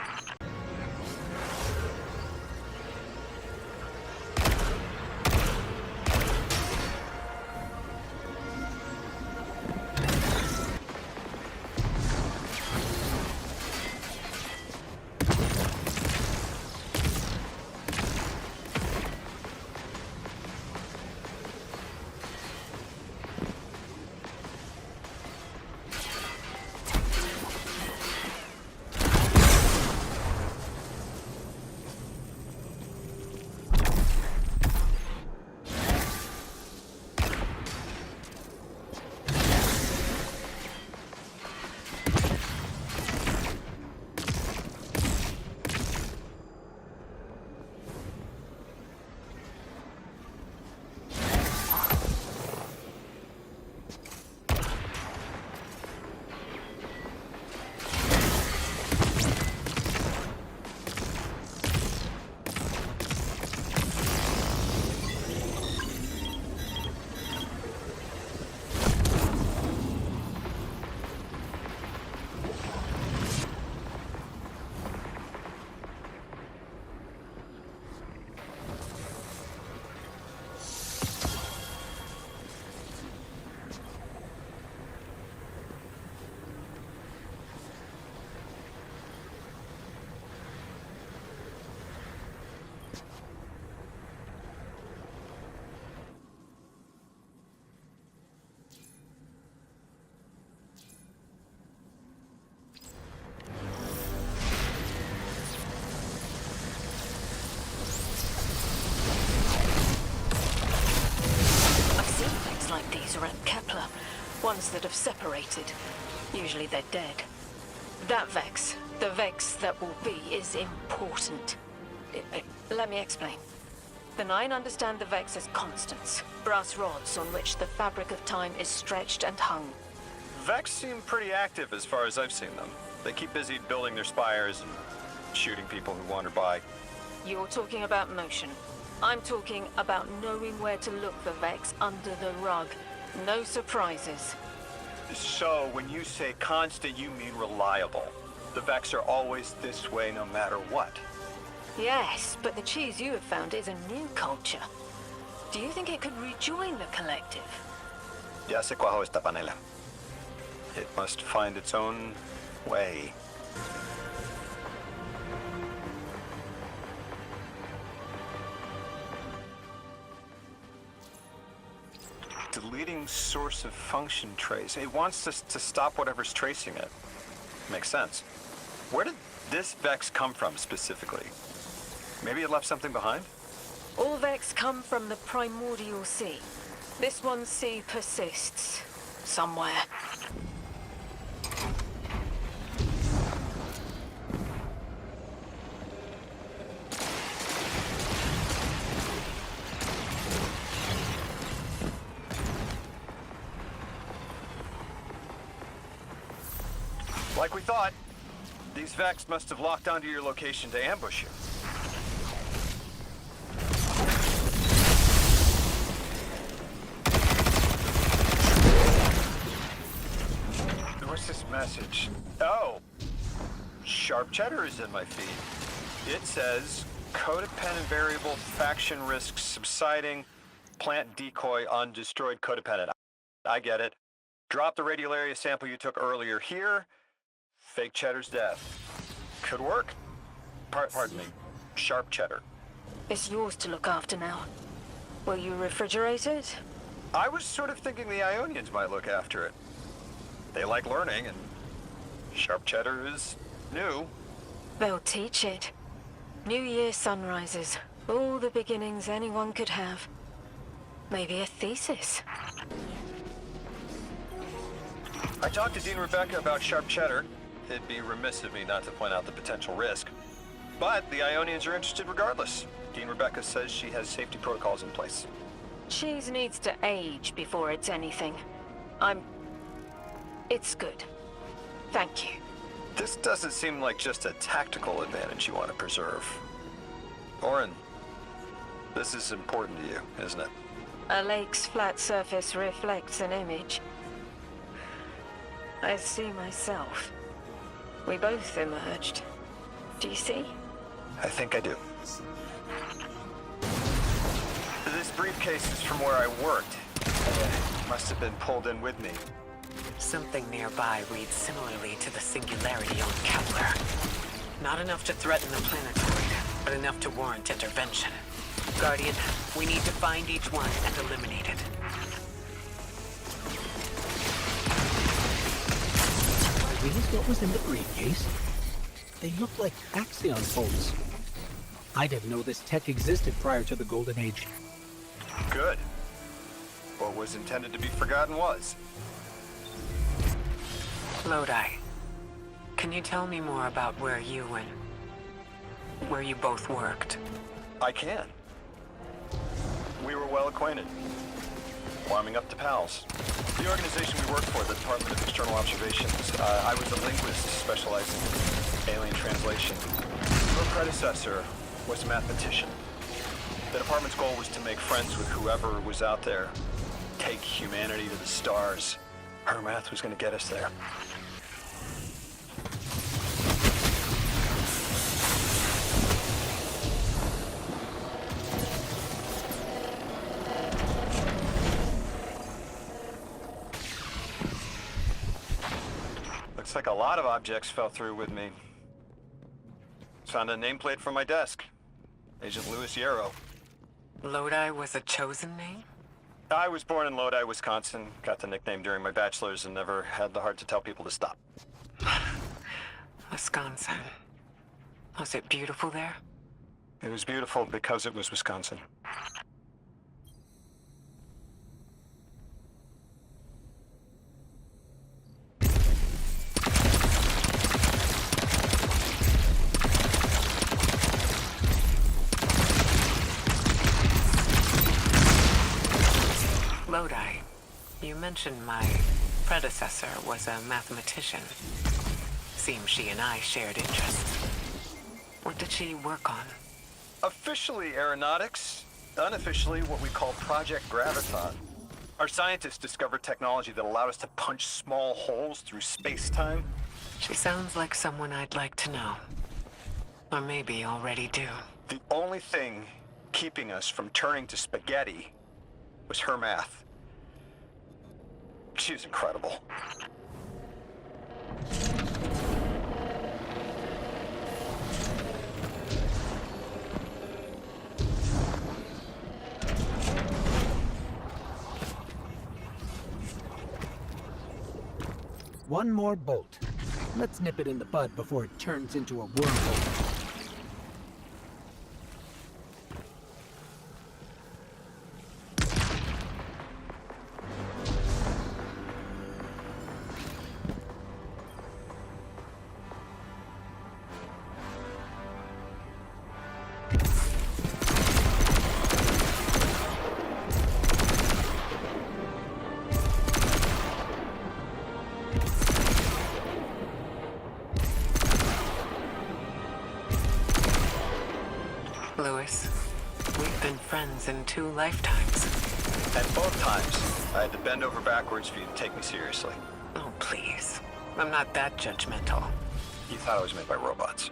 Around Kepler, ones that have separated. Usually they're dead. That Vex, the Vex that will be, is important. Let me explain. The 9 understand the Vex as constants, brass rods on which the fabric of time is stretched and hung. Vex seem pretty active as far as I've seen them. They keep busy building their spires and shooting people who wander by. You're talking about motion. I'm talking about knowing where to look for Vex under the rug. No surprises. So, when you say constant, you mean reliable. The Vex are always this way no matter what. Yes, but the cheese you have found is a new culture. Do you think it could rejoin the collective? Ya se cuajo esta panela. It must find its own way. Deleting source of function trace. It wants us to stop whatever's tracing it. Makes sense. Where did this Vex come from specifically? Maybe it left something behind? All Vex come from the primordial sea. This one's sea persists. Somewhere. Like we thought, these Vex must have locked onto your location to ambush you. What's this message? Oh! Sharp cheddar is in my feed. It says, codependent variable, faction risks subsiding, plant decoy on destroyed codependent. I get it. Drop the radiolaria sample you took earlier here. Fake Cheddar's death. Could work. Pardon me. Sharp Cheddar. It's yours to look after now. Will you refrigerate it? I was sort of thinking the Ionians might look after it. They like learning, and Sharp Cheddar is new. They'll teach it. New Year sunrises. All the beginnings anyone could have. Maybe a thesis. I talked to Dean Rebecca about Sharp Cheddar. It'd be remiss of me not to point out the potential risk. But the Ionians are interested regardless. Dean Rebecca says she has safety protocols in place. Cheese needs to age before it's anything. It's good. Thank you. This doesn't seem like just a tactical advantage you want to preserve. Orin, this is important to you, isn't it? A lake's flat surface reflects an image. I see myself. We both emerged. Do you see? I think I do. This briefcase is from where I worked. Must have been pulled in with me. Something nearby reads similarly to the singularity on Kepler. Not enough to threaten the planetoid, but enough to warrant intervention. Guardian, we need to find each one and eliminate it. I read what was in the briefcase. They look like Axion bolts. I didn't know this tech existed prior to the Golden Age. Good. What was intended to be forgotten was. Lodi, can you tell me more about where you both worked? I can. We were well acquainted. Warming up to pals. The organization we worked for, the Department of External Observations, I was a linguist specializing in alien translation. Her predecessor was a mathematician. The department's goal was to make friends with whoever was out there, take humanity to the stars. Her math was going to get us there. Looks like a lot of objects fell through with me. Found a nameplate from my desk. Agent Louis Yarrow. Lodi was a chosen name? I was born in Lodi, Wisconsin. Got the nickname during my bachelor's and never had the heart to tell people to stop. Wisconsin. Was it beautiful there? It was beautiful because it was Wisconsin. Lodi, you mentioned my predecessor was a mathematician. Seems she and I shared interests. What did she work on? Officially aeronautics, unofficially what we call Project Graviton. Our scientists discovered technology that allowed us to punch small holes through space-time. She sounds like someone I'd like to know. Or maybe already do. The only thing keeping us from turning to spaghetti was her math. She was incredible. One more bolt. Let's nip it in the bud before it turns into a wormhole. Louis, we've been friends in 2 lifetimes. And both times, I had to bend over backwards for you to take me seriously. Oh, please. I'm not that judgmental. You thought I was made by robots.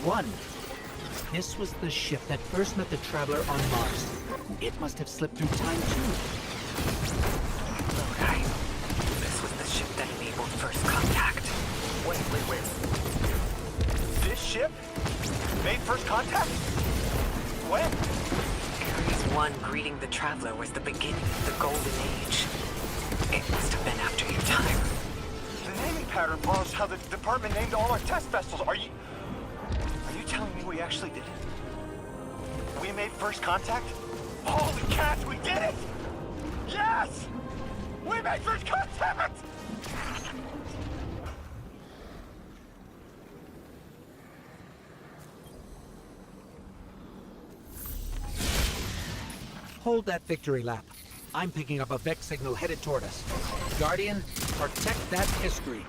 1. This was the ship that first met the Traveler on Mars. It must have slipped through time too. Lodi, this was the ship that enabled first contact. Wait. This ship made first contact? When? Ares 1 greeting the Traveler was the beginning of the Golden Age. It must have been after your time. The naming pattern follows how the department named all our test vessels. Are you telling me we actually did it? We made first contact? Holy cats, we did it! Yes! We made first contact! Hold that victory lap. I'm picking up a Vex signal headed toward us. Guardian, protect that history.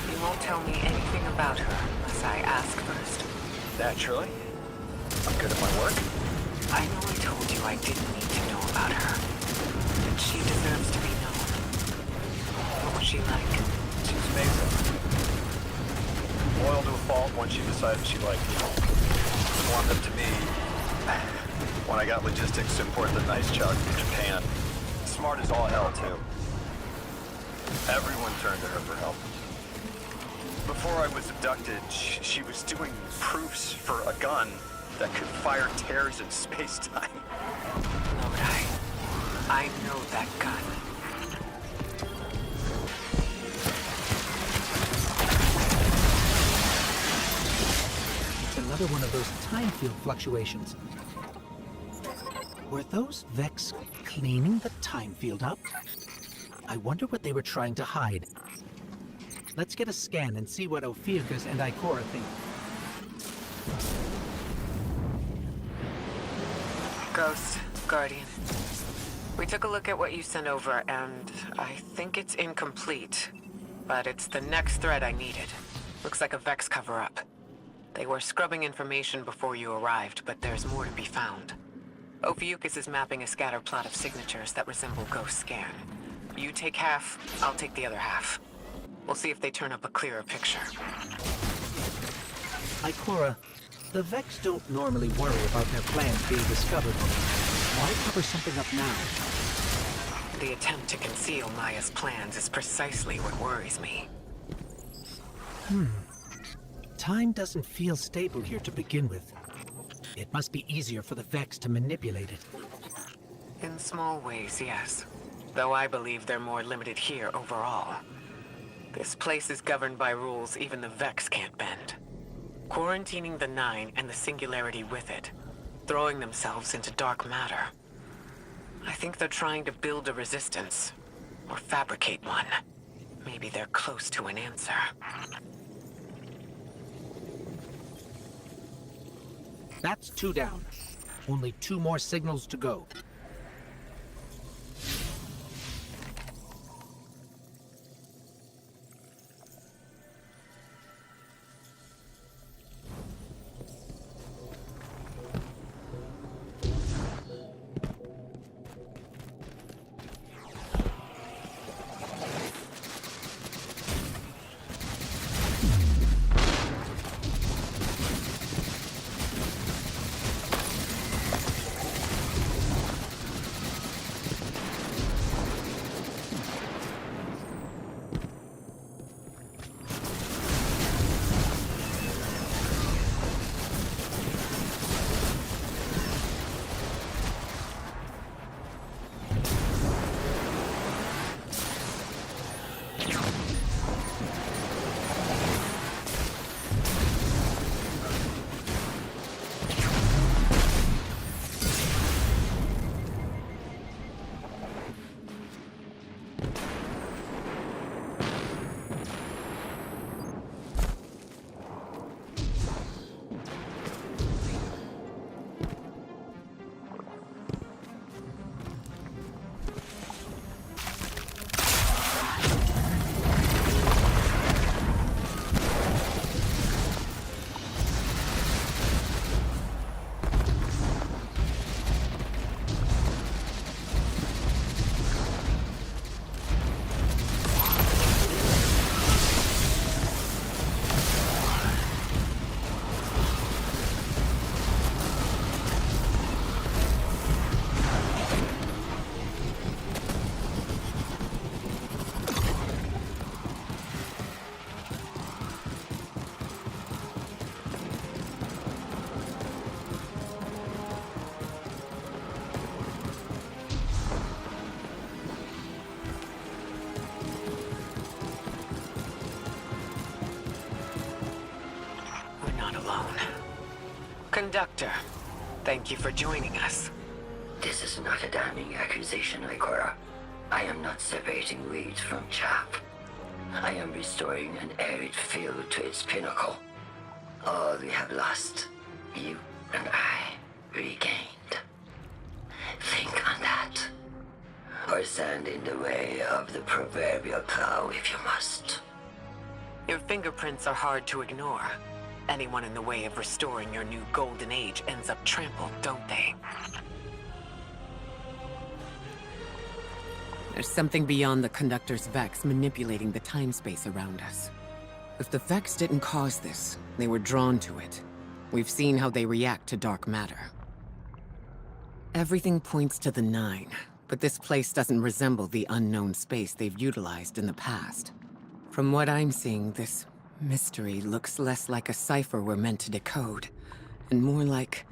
You won't tell me anything about her unless I ask first. Naturally. I'm good at my work. I know I told you I didn't need to know about her. But she deserves to be known. What was she like? She was amazing. Loyal to a fault once she decided she liked me. Warmed up to me when I got logistics to import the nice chuck from Japan. Smart as all hell, too. Everyone turned to her for help. Before I was abducted, she was doing proofs for a gun that could fire tears in space-time. Lodi, I know that gun. It's another one of those time field fluctuations. Were those Vex cleaning the time field up? I wonder what they were trying to hide. Let's get a scan and see what Ophiuchus and Ikora think. Ghost, Guardian. We took a look at what you sent over, and I think it's incomplete. But it's the next thread I needed. Looks like a Vex cover-up. They were scrubbing information before you arrived, but there's more to be found. Ophiuchus is mapping a scatter plot of signatures that resemble Ghost Scan. You take half, I'll take the other half. We'll see if they turn up a clearer picture. Ikora, the Vex don't normally worry about their plans being discovered. Why cover something up now? The attempt to conceal Maya's plans is precisely what worries me. Time doesn't feel stable here to begin with. It must be easier for the Vex to manipulate it. In small ways, yes. Though I believe they're more limited here overall. This place is governed by rules even the Vex can't bend. Quarantining the Nine and the Singularity with it. Throwing themselves into dark matter. I think they're trying to build a resistance. Or fabricate one. Maybe they're close to an answer. That's 2 down. Only 2 more signals to go. Conductor, thank you for joining us. This is not a damning accusation, Ikora. I am not separating weeds from chaff. I am restoring an arid field to its pinnacle. All we have lost, you and I regained. Think on that. Or stand in the way of the proverbial plow if you must. Your fingerprints are hard to ignore. Anyone in the way of restoring your new golden age ends up trampled, don't they? There's something beyond the Conductor's Vex manipulating the time-space around us. If the Vex didn't cause this, they were drawn to it. We've seen how they react to dark matter. Everything points to the Nine, but this place doesn't resemble the unknown space they've utilized in the past. From what I'm seeing, this mystery looks less like a cipher we're meant to decode, and more like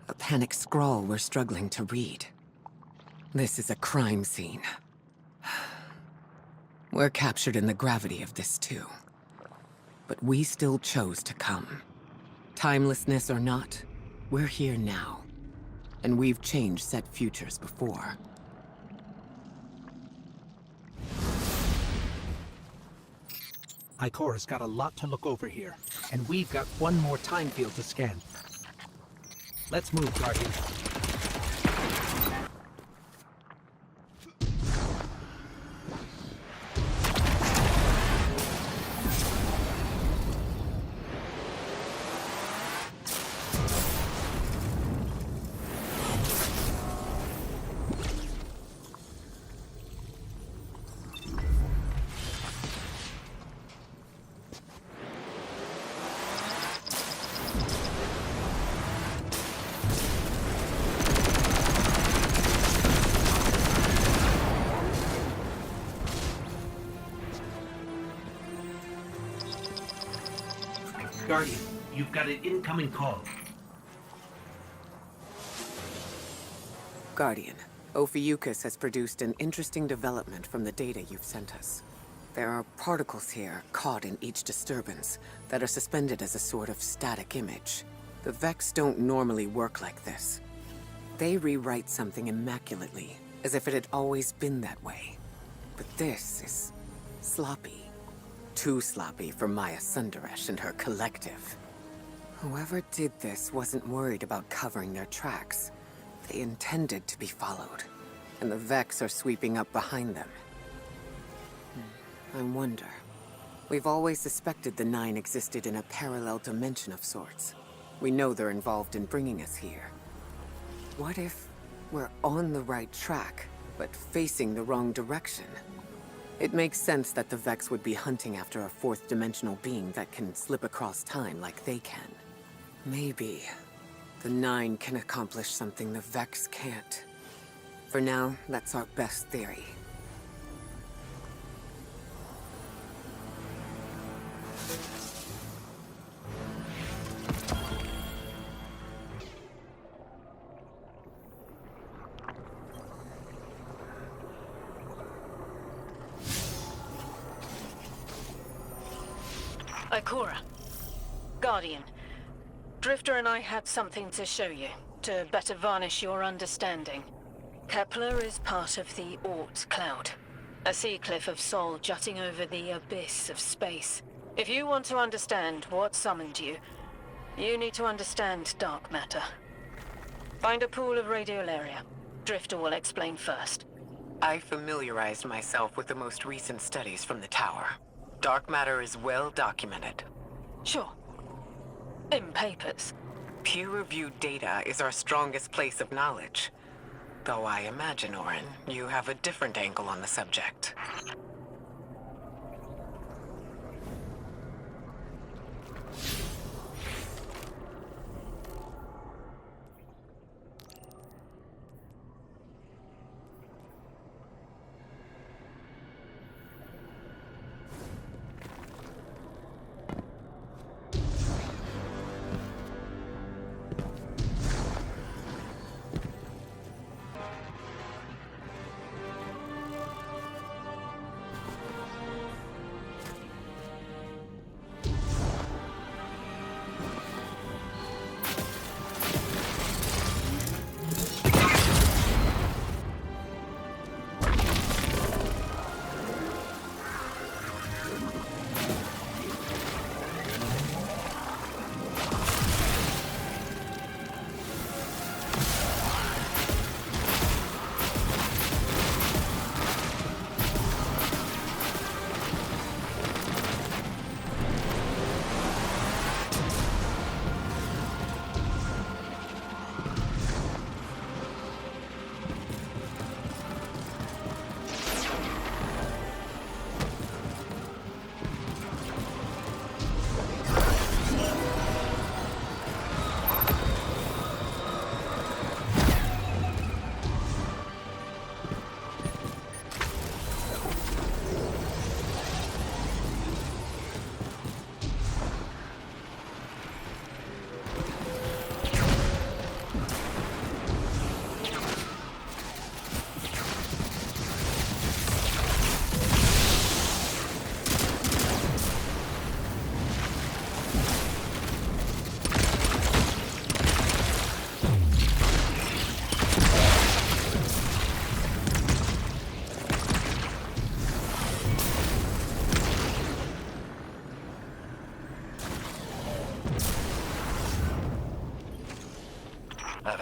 a panic scrawl we're struggling to read. This is a crime scene. We're captured in the gravity of this too. But we still chose to come. Timelessness or not, we're here now. And we've changed set futures before. Ikora's got a lot to look over here, and we've got one more time field to scan. Let's move, Guardian. Guardian, you've got an incoming call. Guardian, Ophiuchus has produced an interesting development from the data you've sent us. There are particles here, caught in each disturbance, that are suspended as a sort of static image. The Vex don't normally work like this. They rewrite something immaculately, as if it had always been that way. But this is sloppy. Too sloppy for Maya Sundaresh and her collective. Whoever did this wasn't worried about covering their tracks. They intended to be followed, and the Vex are sweeping up behind them. I wonder. We've always suspected the Nine existed in a parallel dimension of sorts. We know they're involved in bringing us here. What if we're on the right track, but facing the wrong direction? It makes sense that the Vex would be hunting after a fourth-dimensional being that can slip across time like they can. Maybe the Nine can accomplish something the Vex can't. For now, that's our best theory. Ikora. Guardian. Drifter and I have something to show you, to better varnish your understanding. Kepler is part of the Oort Cloud, a sea cliff of Sol jutting over the abyss of space. If you want to understand what summoned you, you need to understand dark matter. Find a pool of radiolaria. Drifter will explain first. I familiarized myself with the most recent studies from the tower. Dark matter is well documented. Sure. In papers. Peer-reviewed data is our strongest place of knowledge. Though I imagine, Orin, you have a different angle on the subject.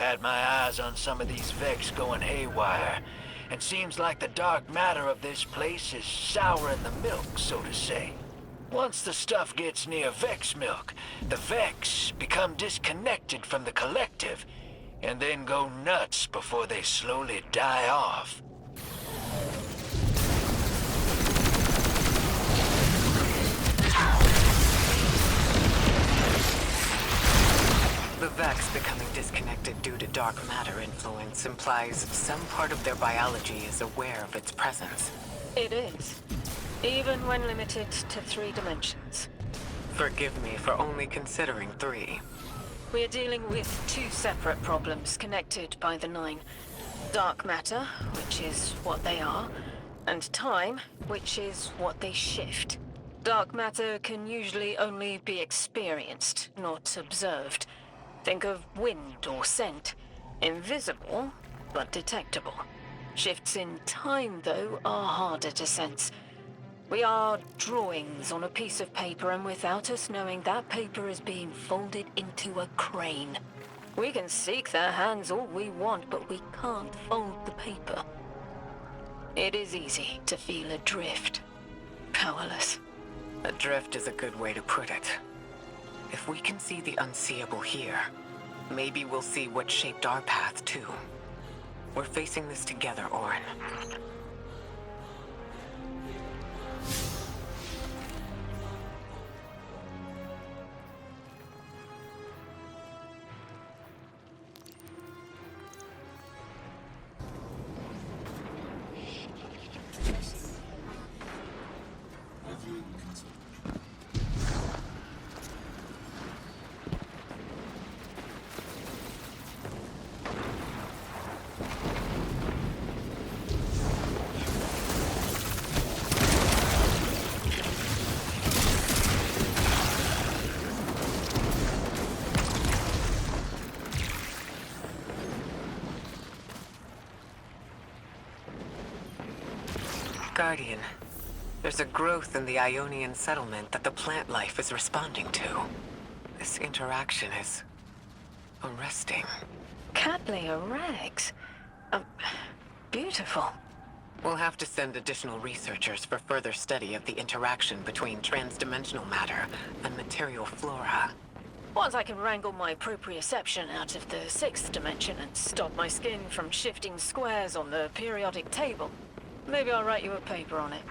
had my eyes on some of these Vex going haywire, and seems like the dark matter of this place is souring the milk, so to say. Once the stuff gets near Vex milk, the Vex become disconnected from the collective, and then go nuts before they slowly die off. The Vex becoming disconnected due to dark matter influence implies some part of their biology is aware of its presence. It is. Even when limited to 3 dimensions. Forgive me for only considering 3. We are dealing with 2 separate problems connected by the 9. Dark matter, which is what they are, and time, which is what they shift. Dark matter can usually only be experienced, not observed. Think of wind or scent. Invisible, but detectable. Shifts in time, though, are harder to sense. We are drawings on a piece of paper, and without us knowing, that paper is being folded into a crane. We can seek their hands all we want, but we can't fold the paper. It is easy to feel adrift. Powerless. Adrift is a good way to put it. If we can see the unseeable here, maybe we'll see what shaped our path, too. We're facing this together, Orin. Guardian, there's a growth in the Ionian settlement that the plant life is responding to. This interaction is arresting. Cattleya rags. Beautiful. We'll have to send additional researchers for further study of the interaction between transdimensional matter and material flora. Once I can wrangle my proprioception out of the 6th dimension and stop my skin from shifting squares on the periodic table, maybe I'll write you a paper on it.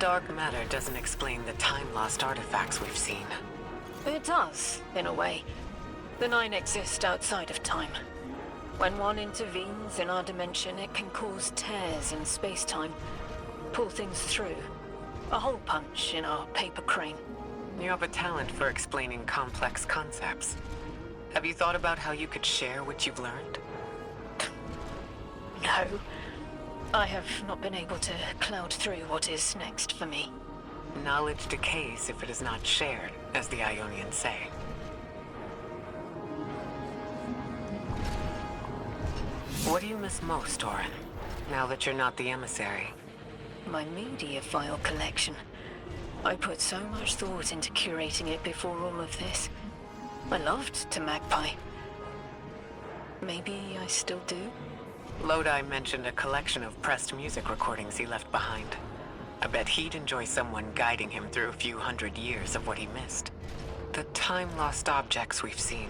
dark matter doesn't explain the time-lost artifacts we've seen. It does, in a way. The Nine exist outside of time. When one intervenes in our dimension, it can cause tears in space-time, pull things through. A hole punch in our paper crane. You have a talent for explaining complex concepts. Have you thought about how you could share what you've learned? No. I have not been able to cloud through what is next for me. Knowledge decays if it is not shared, as the Ionians say. What do you miss most, Orin, now that you're not the emissary? My media file collection. I put so much thought into curating it before all of this. I loved to Magpie. Maybe I still do? Lodi mentioned a collection of pressed music recordings he left behind. I bet he'd enjoy someone guiding him through a few hundred years of what he missed. The time-lost objects we've seen.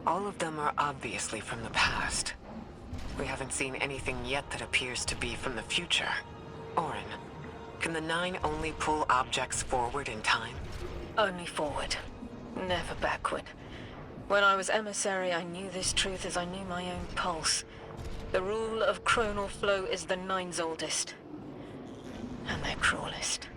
All of them are obviously from the past. We haven't seen anything yet that appears to be from the future. Orin, can the Nine only pull objects forward in time? Only forward, never backward. When I was emissary, I knew this truth as I knew my own pulse. The rule of chronal flow is the Nine's oldest. And their cruelest.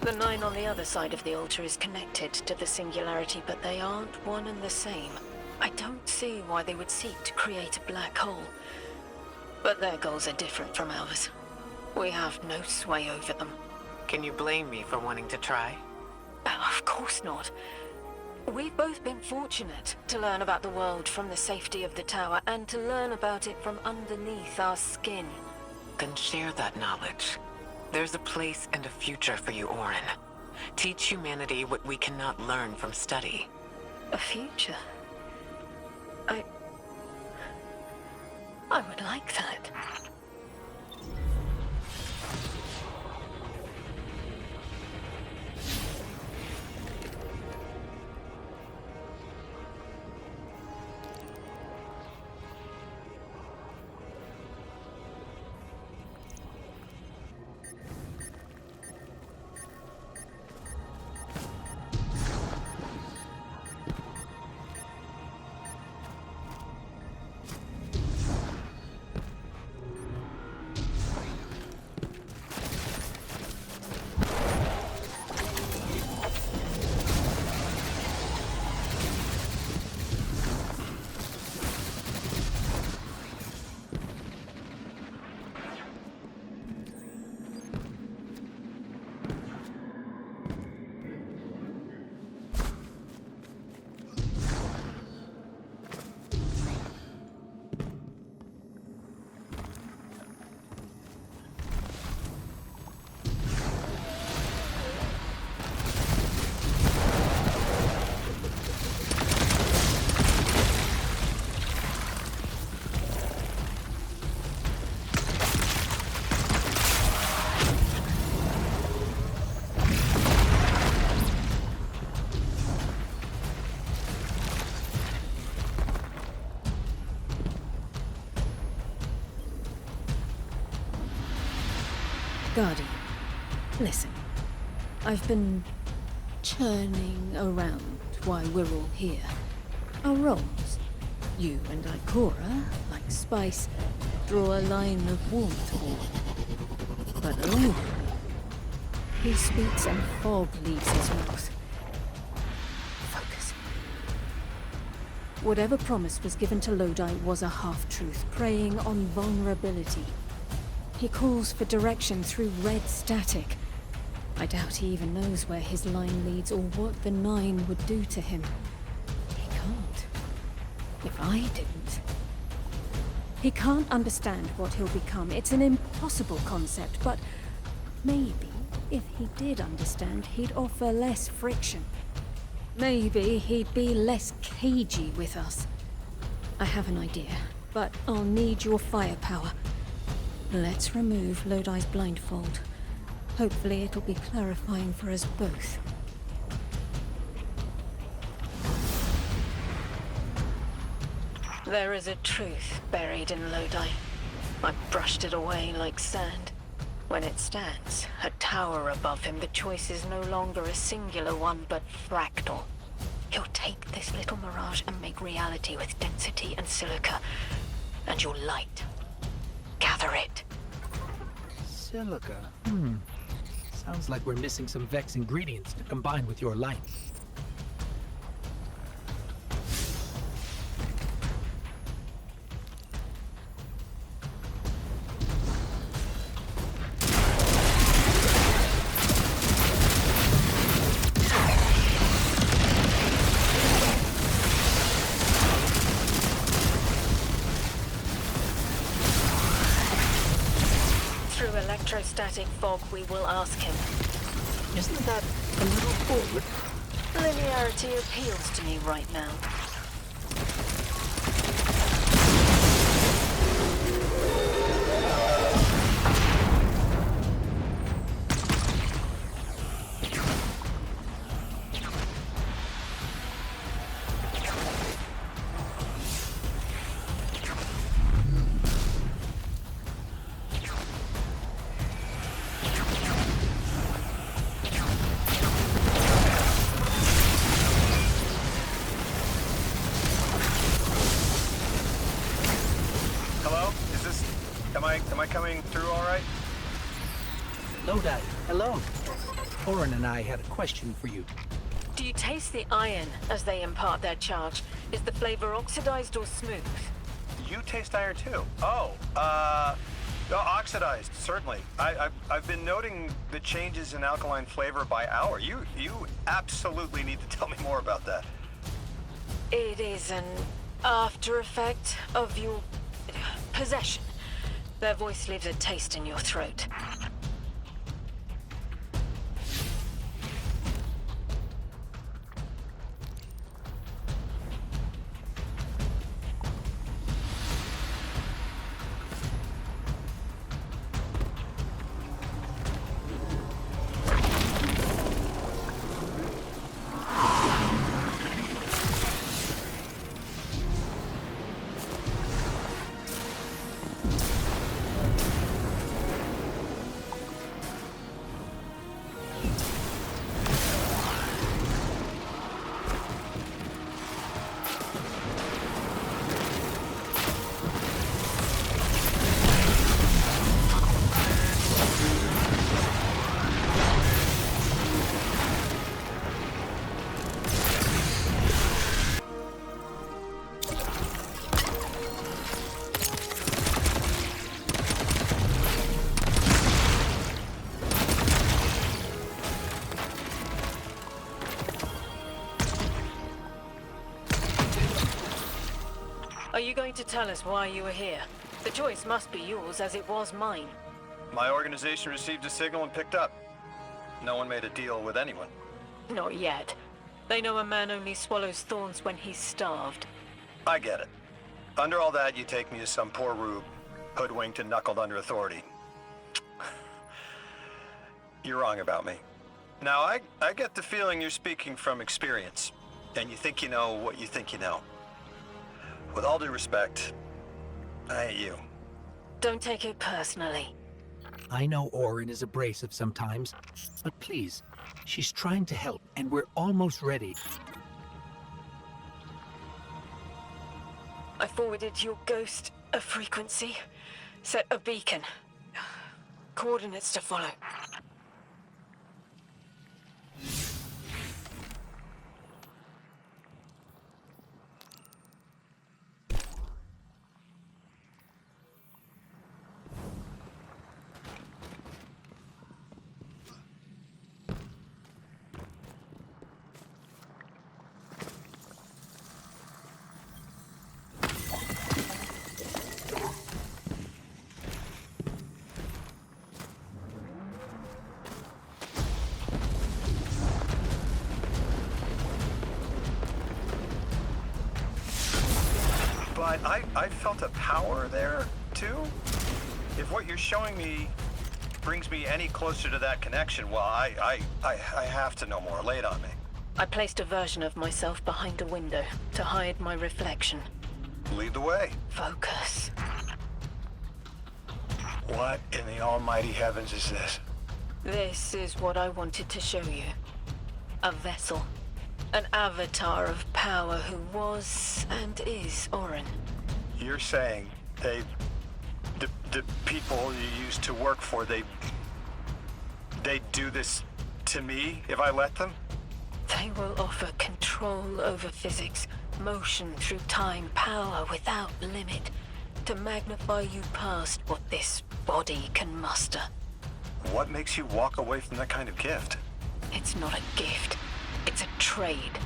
The Nine on the other side of the altar is connected to the singularity, but they aren't one and the same. I don't see why they would seek to create a black hole. But their goals are different from ours. We have no sway over them. Can you blame me for wanting to try? Of course not. We've both been fortunate to learn about the world from the safety of the tower and to learn about it from underneath our skin. Then share that knowledge. There's a place and a future for you, Orin. Teach humanity what we cannot learn from study. A future? I would like that. Guardian, listen. I've been churning around while we're all here. Our roles, you and Ikora, like spice, draw a line of warmth for. But Owen, he speaks and fog leaves his mouth. Focus. Whatever promise was given to Lodi was a half-truth, preying on vulnerability. He calls for direction through red static. I doubt he even knows where his line leads or what the Nine would do to him. He can't. If I didn't. He can't understand what he'll become. It's an impossible concept, but maybe if he did understand, he'd offer less friction. Maybe he'd be less cagey with us. I have an idea, but I'll need your firepower. Let's remove Lodi's blindfold. Hopefully it'll be clarifying for us both. There is a truth buried in Lodi. I brushed it away like sand. When it stands, a tower above him, the choice is no longer a singular one, but fractal. He'll take this little mirage and make reality with density and silica. And your light. Gather it. Silica. Sounds like we're missing some Vex ingredients to combine with your light. Electrostatic fog, we will ask him. Isn't that a little forward? Linearity appeals to me right now. Am I coming through all right? Lodi, hello. Orin and I had a question for you. Do you taste the iron as they impart their charge? Is the flavor oxidized or smooth? You taste iron too? Oh, oxidized, certainly. I've been noting the changes in alkaline flavor by hour. You absolutely need to tell me more about that. It is an after effect of your possession. Their voice leaves a taste in your throat. Are you going to tell us why you were here? The choice must be yours, as it was mine. My organization received a signal and picked up. No one made a deal with anyone. Not yet. They know a man only swallows thorns when he's starved. I get it. Under all that, you take me as some poor rube, hoodwinked and knuckled under authority. You're wrong about me. Now, I get the feeling you're speaking from experience, and you think you know what you think you know. With all due respect, I ain't you. Don't take it personally. I know Orin is abrasive sometimes, but please, she's trying to help, and we're almost ready. I forwarded your ghost a frequency. Set a beacon. Coordinates to follow. But I felt a power there, too. If what you're showing me brings me any closer to that connection, well, I have to know more. Lay it on me. I placed a version of myself behind a window to hide my reflection. Lead the way. Focus. What in the almighty heavens is this? This is what I wanted to show you. A vessel. An avatar of power who was and is Orin. You're saying the people you used to work for, they do this to me if I let them? They will offer control over physics, motion through time, power without limit, to magnify you past what this body can muster. What makes you walk away from that kind of gift? It's not a gift. It's a trade.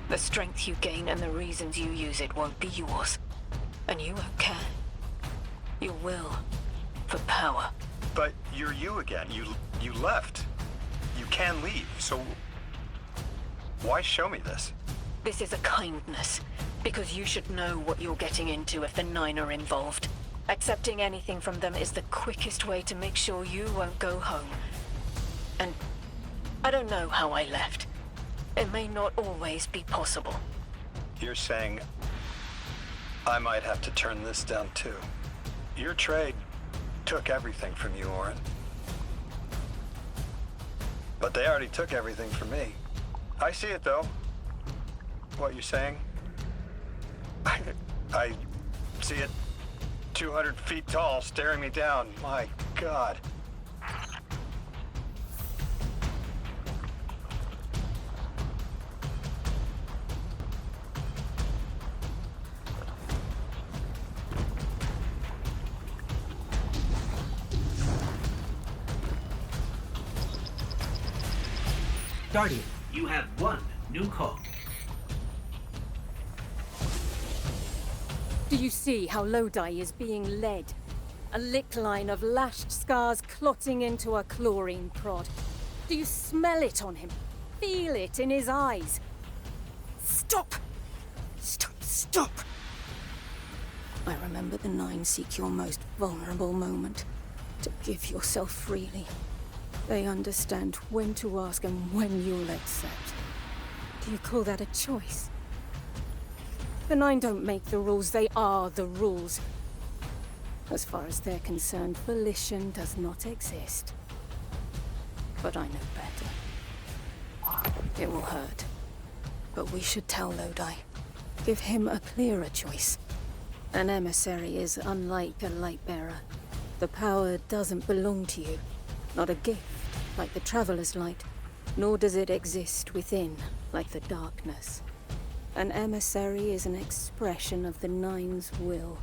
The strength you gain and the reasons you use it won't be yours. And you won't care. You will. For power. But you're you again. You left. You can leave, so why show me this? This is a kindness. Because you should know what you're getting into if the Nine are involved. Accepting anything from them is the quickest way to make sure you won't go home. And I don't know how I left. It may not always be possible. You're saying I might have to turn this down too. Your trade took everything from you, Orin. But they already took everything from me. I see it though. What you're saying? I see it 200 feet tall, staring me down. My God. Guardian, you have one new call. Do you see how Lodi is being led? A lick line of lashed scars clotting into a chlorine prod. Do you smell it on him? Feel it in his eyes? Stop! Stop! Stop! I remember the Nine seek your most vulnerable moment. To give yourself freely. They understand when to ask and when you'll accept. Do you call that a choice? The Nine don't make the rules, they are the rules. As far as they're concerned, volition does not exist. But I know better. It will hurt. But we should tell Lodi. Give him a clearer choice. An emissary is unlike a light-bearer. The power doesn't belong to you. Not a gift, like the Traveler's Light. Nor does it exist within, like the darkness. An emissary is an expression of the Nine's will.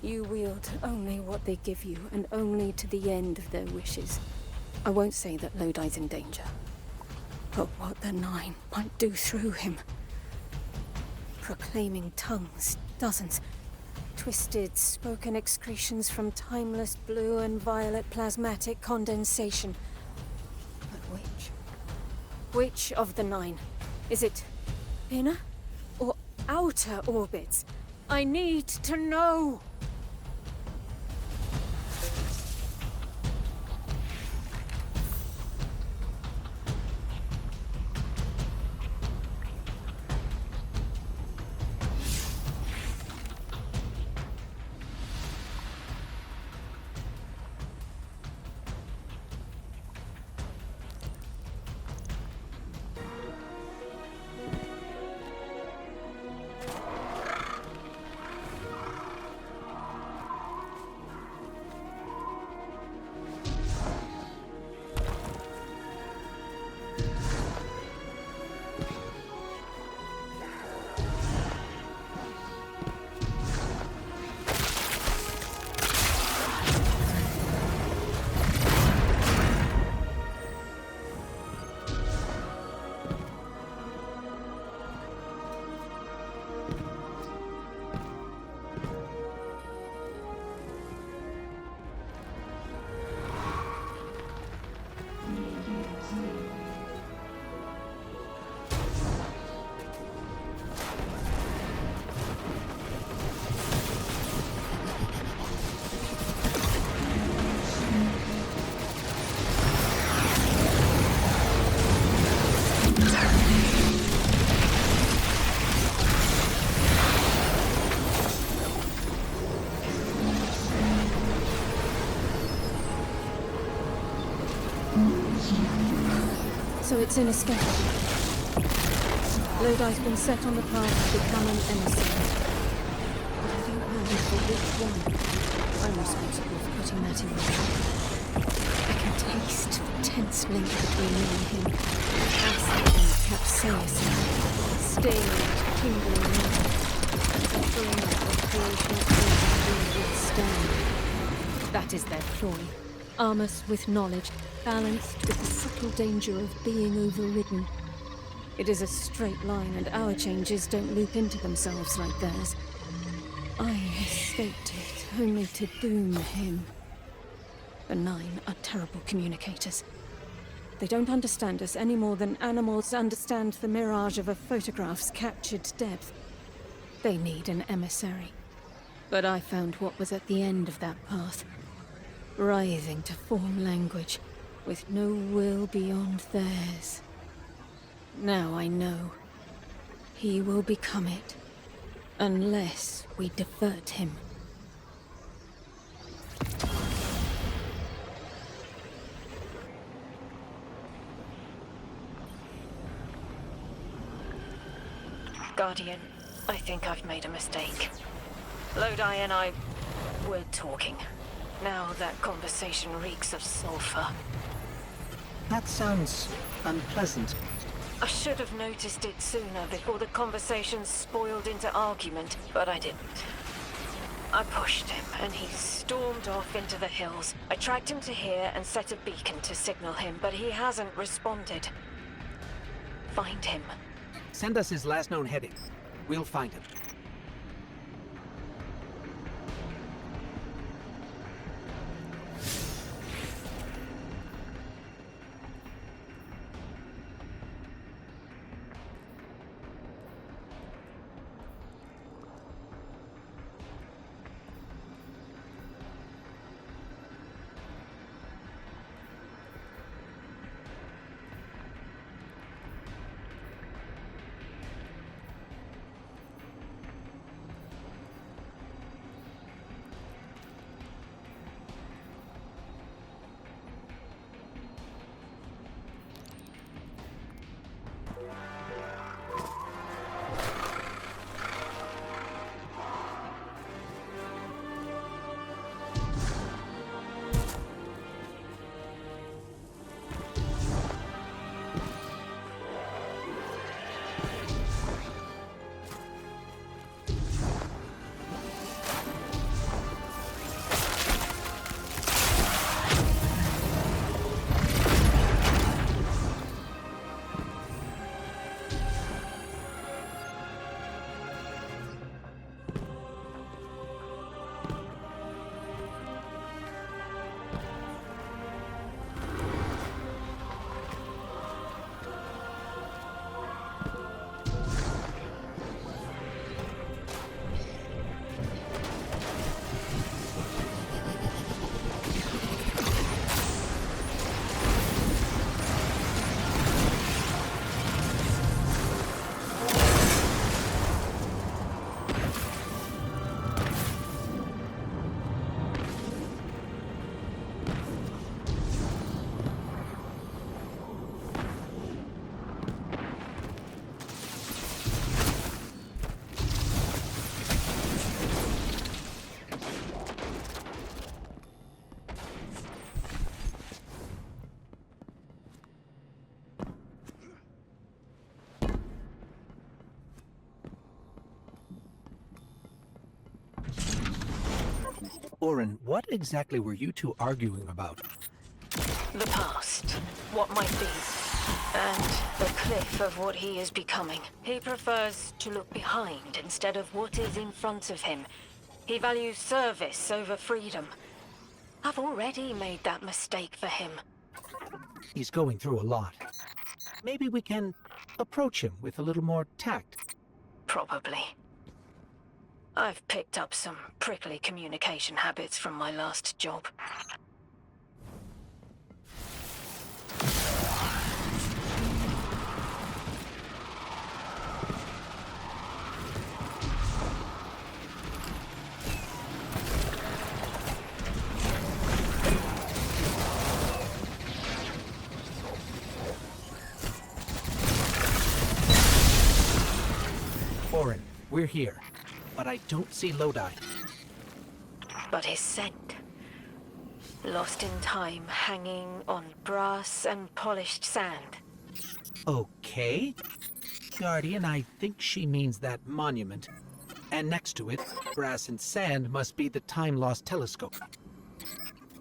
You wield only what they give you, and only to the end of their wishes. I won't say that Lodi's in danger. But what the Nine might do through him. Proclaiming tongues, dozens. Twisted, spoken excretions from timeless blue and violet plasmatic condensation. But which? Which of the Nine? Is it inner or outer orbits? I need to know! so it's inescapable. Lodi's been set on the path to become an emissary. But I don't know for which one. I'm responsible for putting that in motion. I can taste the tense link between me and him. Acid and capsaicin. Stinging, tingling nerve. Suffering that the creation will withstand. That is their ploy. Arm us with knowledge, balanced with the subtle danger of being overridden. It is a straight line, and our changes don't loop into themselves like theirs. I escaped it, only to doom him. The Nine are terrible communicators. They don't understand us any more than animals understand the mirage of a photograph's captured depth. They need an emissary. But I found what was at the end of that path. Writhing to form language, with no will beyond theirs. Now I know. He will become it, unless we divert him. Guardian, I think I've made a mistake. Lodi and I were talking. Now that conversation reeks of sulfur. That sounds unpleasant. I should have noticed it sooner before the conversation spoiled into argument, but I didn't. I pushed him, and he stormed off into the hills. I tracked him to here and set a beacon to signal him, but he hasn't responded. Find him. Send us his last known heading. We'll find him. Orin, what exactly were you two arguing about? The past. What might be. And the cliff of what he is becoming. He prefers to look behind instead of what is in front of him. He values service over freedom. I've already made that mistake for him. He's going through a lot. Maybe we can approach him with a little more tact. Probably. I've picked up some prickly communication habits from my last job. we're here, but I don't see Lodi. But his scent. Lost in time, hanging on brass and polished sand. Okay. Guardian, I think she means that monument. And next to it, brass and sand must be the time-lost telescope.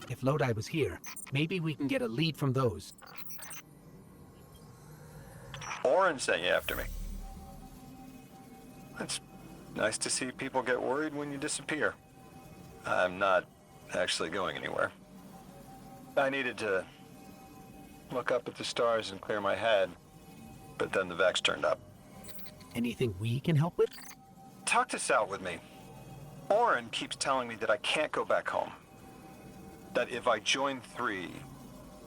If Lodi was here, maybe we can get a lead from those. Oren sent you after me. It's nice to see people get worried when you disappear. I'm not actually going anywhere. I needed to look up at the stars and clear my head, but then the Vex turned up. Anything we can help with? Talk this out with me. Oren keeps telling me that I can't go back home. That if I join 3,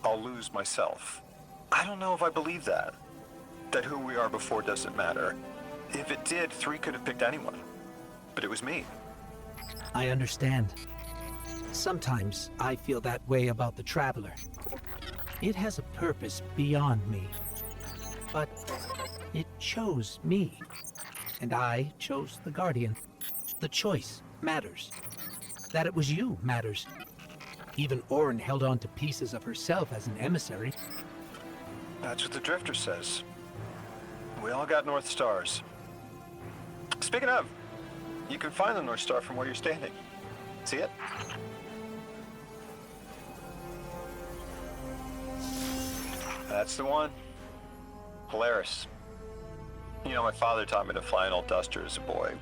I'll lose myself. I don't know if I believe that. That who we are before doesn't matter. If it did, 3 could have picked anyone. But it was me. I understand. Sometimes I feel that way about the Traveler. It has a purpose beyond me. But it chose me. And I chose the Guardian. The choice matters. That it was you matters. Even Oren held on to pieces of herself as an emissary. That's what the Drifter says. We all got North Stars. Speaking of, you can find the North Star from where you're standing. See it? That's the one. Polaris. You know, my father taught me to fly an old Duster as a boy.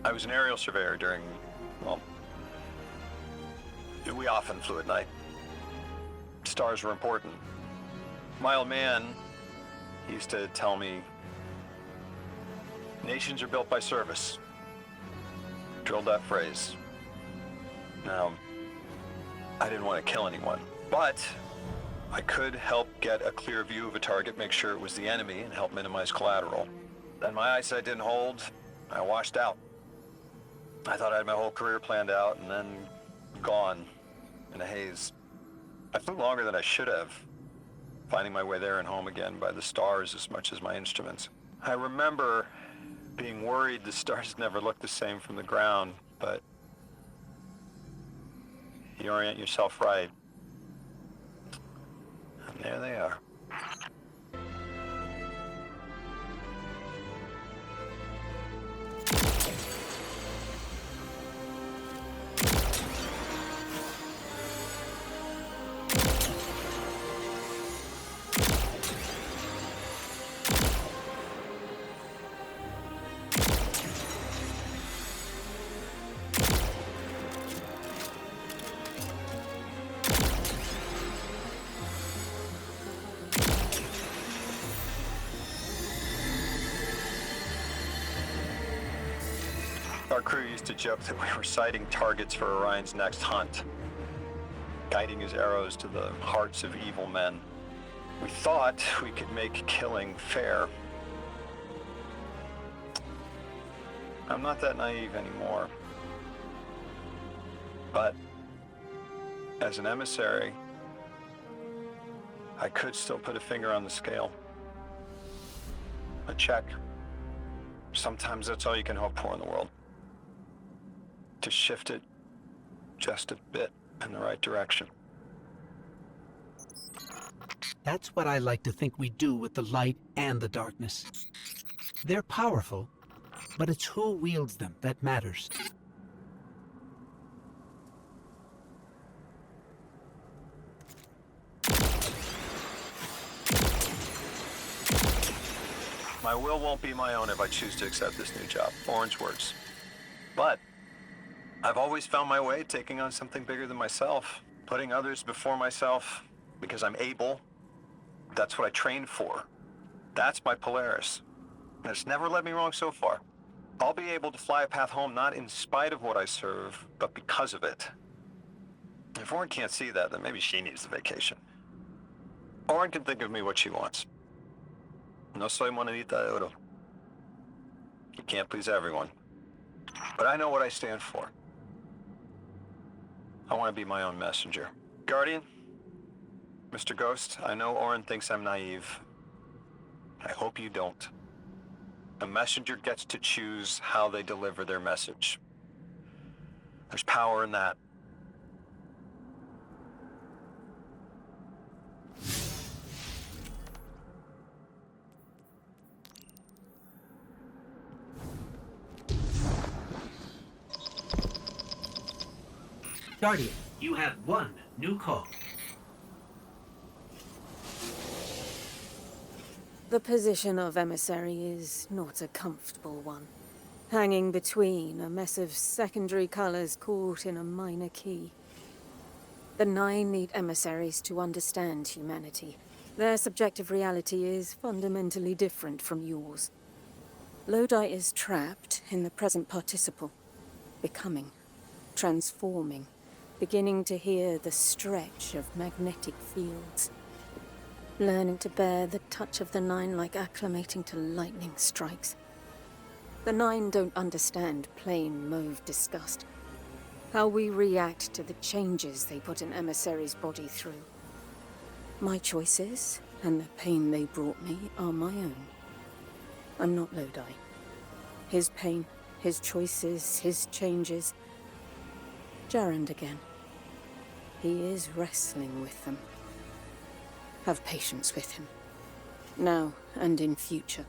I was an aerial surveyor during, well, we often flew at night. Stars were important. My old man used to tell me, nations are built by service. Drilled that phrase. Now, I didn't want to kill anyone, but I could help get a clear view of a target, make sure it was the enemy, and help minimize collateral. Then my eyesight didn't hold. I washed out. I thought I had my whole career planned out, and then gone in a haze. I flew longer than I should have, finding my way there and home again by the stars as much as my instruments. I remember being worried the stars never looked the same from the ground, but you orient yourself right, and there they are. Our crew used to joke that we were sighting targets for Orion's next hunt, guiding his arrows to the hearts of evil men. We thought we could make killing fair. I'm not that naive anymore. But as an emissary, I could still put a finger on the scale. A check. Sometimes that's all you can hope for in the world. To shift it just a bit in the right direction. That's what I like to think we do with the light and the darkness. They're powerful, but it's who wields them that matters. My will won't be my own if I choose to accept this new job. Orange words. But I've always found my way taking on something bigger than myself, putting others before myself because I'm able. That's what I trained for. That's my Polaris. And it's never led me wrong so far. I'll be able to fly a path home not in spite of what I serve, but because of it. If Oren can't see that, then maybe she needs the vacation. Oren can think of me what she wants. No soy monedita de oro. You can't please everyone. But I know what I stand for. I want to be my own messenger. Guardian, Mr. Ghost, I know Oren thinks I'm naive. I hope you don't. A messenger gets to choose how they deliver their message. There's power in that. Guardian, you have one new call. The position of emissary is not a comfortable one. Hanging between a mess of secondary colors caught in a minor key. The Nine need emissaries to understand humanity. Their subjective reality is fundamentally different from yours. Lodi is trapped in the present participle. Becoming. Transforming. Beginning to hear the stretch of magnetic fields. Learning to bear the touch of the Nine like acclimating to lightning strikes. The Nine don't understand plain mauve disgust. How we react to the changes they put an emissary's body through. My choices and the pain they brought me are my own. I'm not Lodi. His pain, his choices, his changes. Jarrand again. He is wrestling with them. Have patience with him. Now and in future.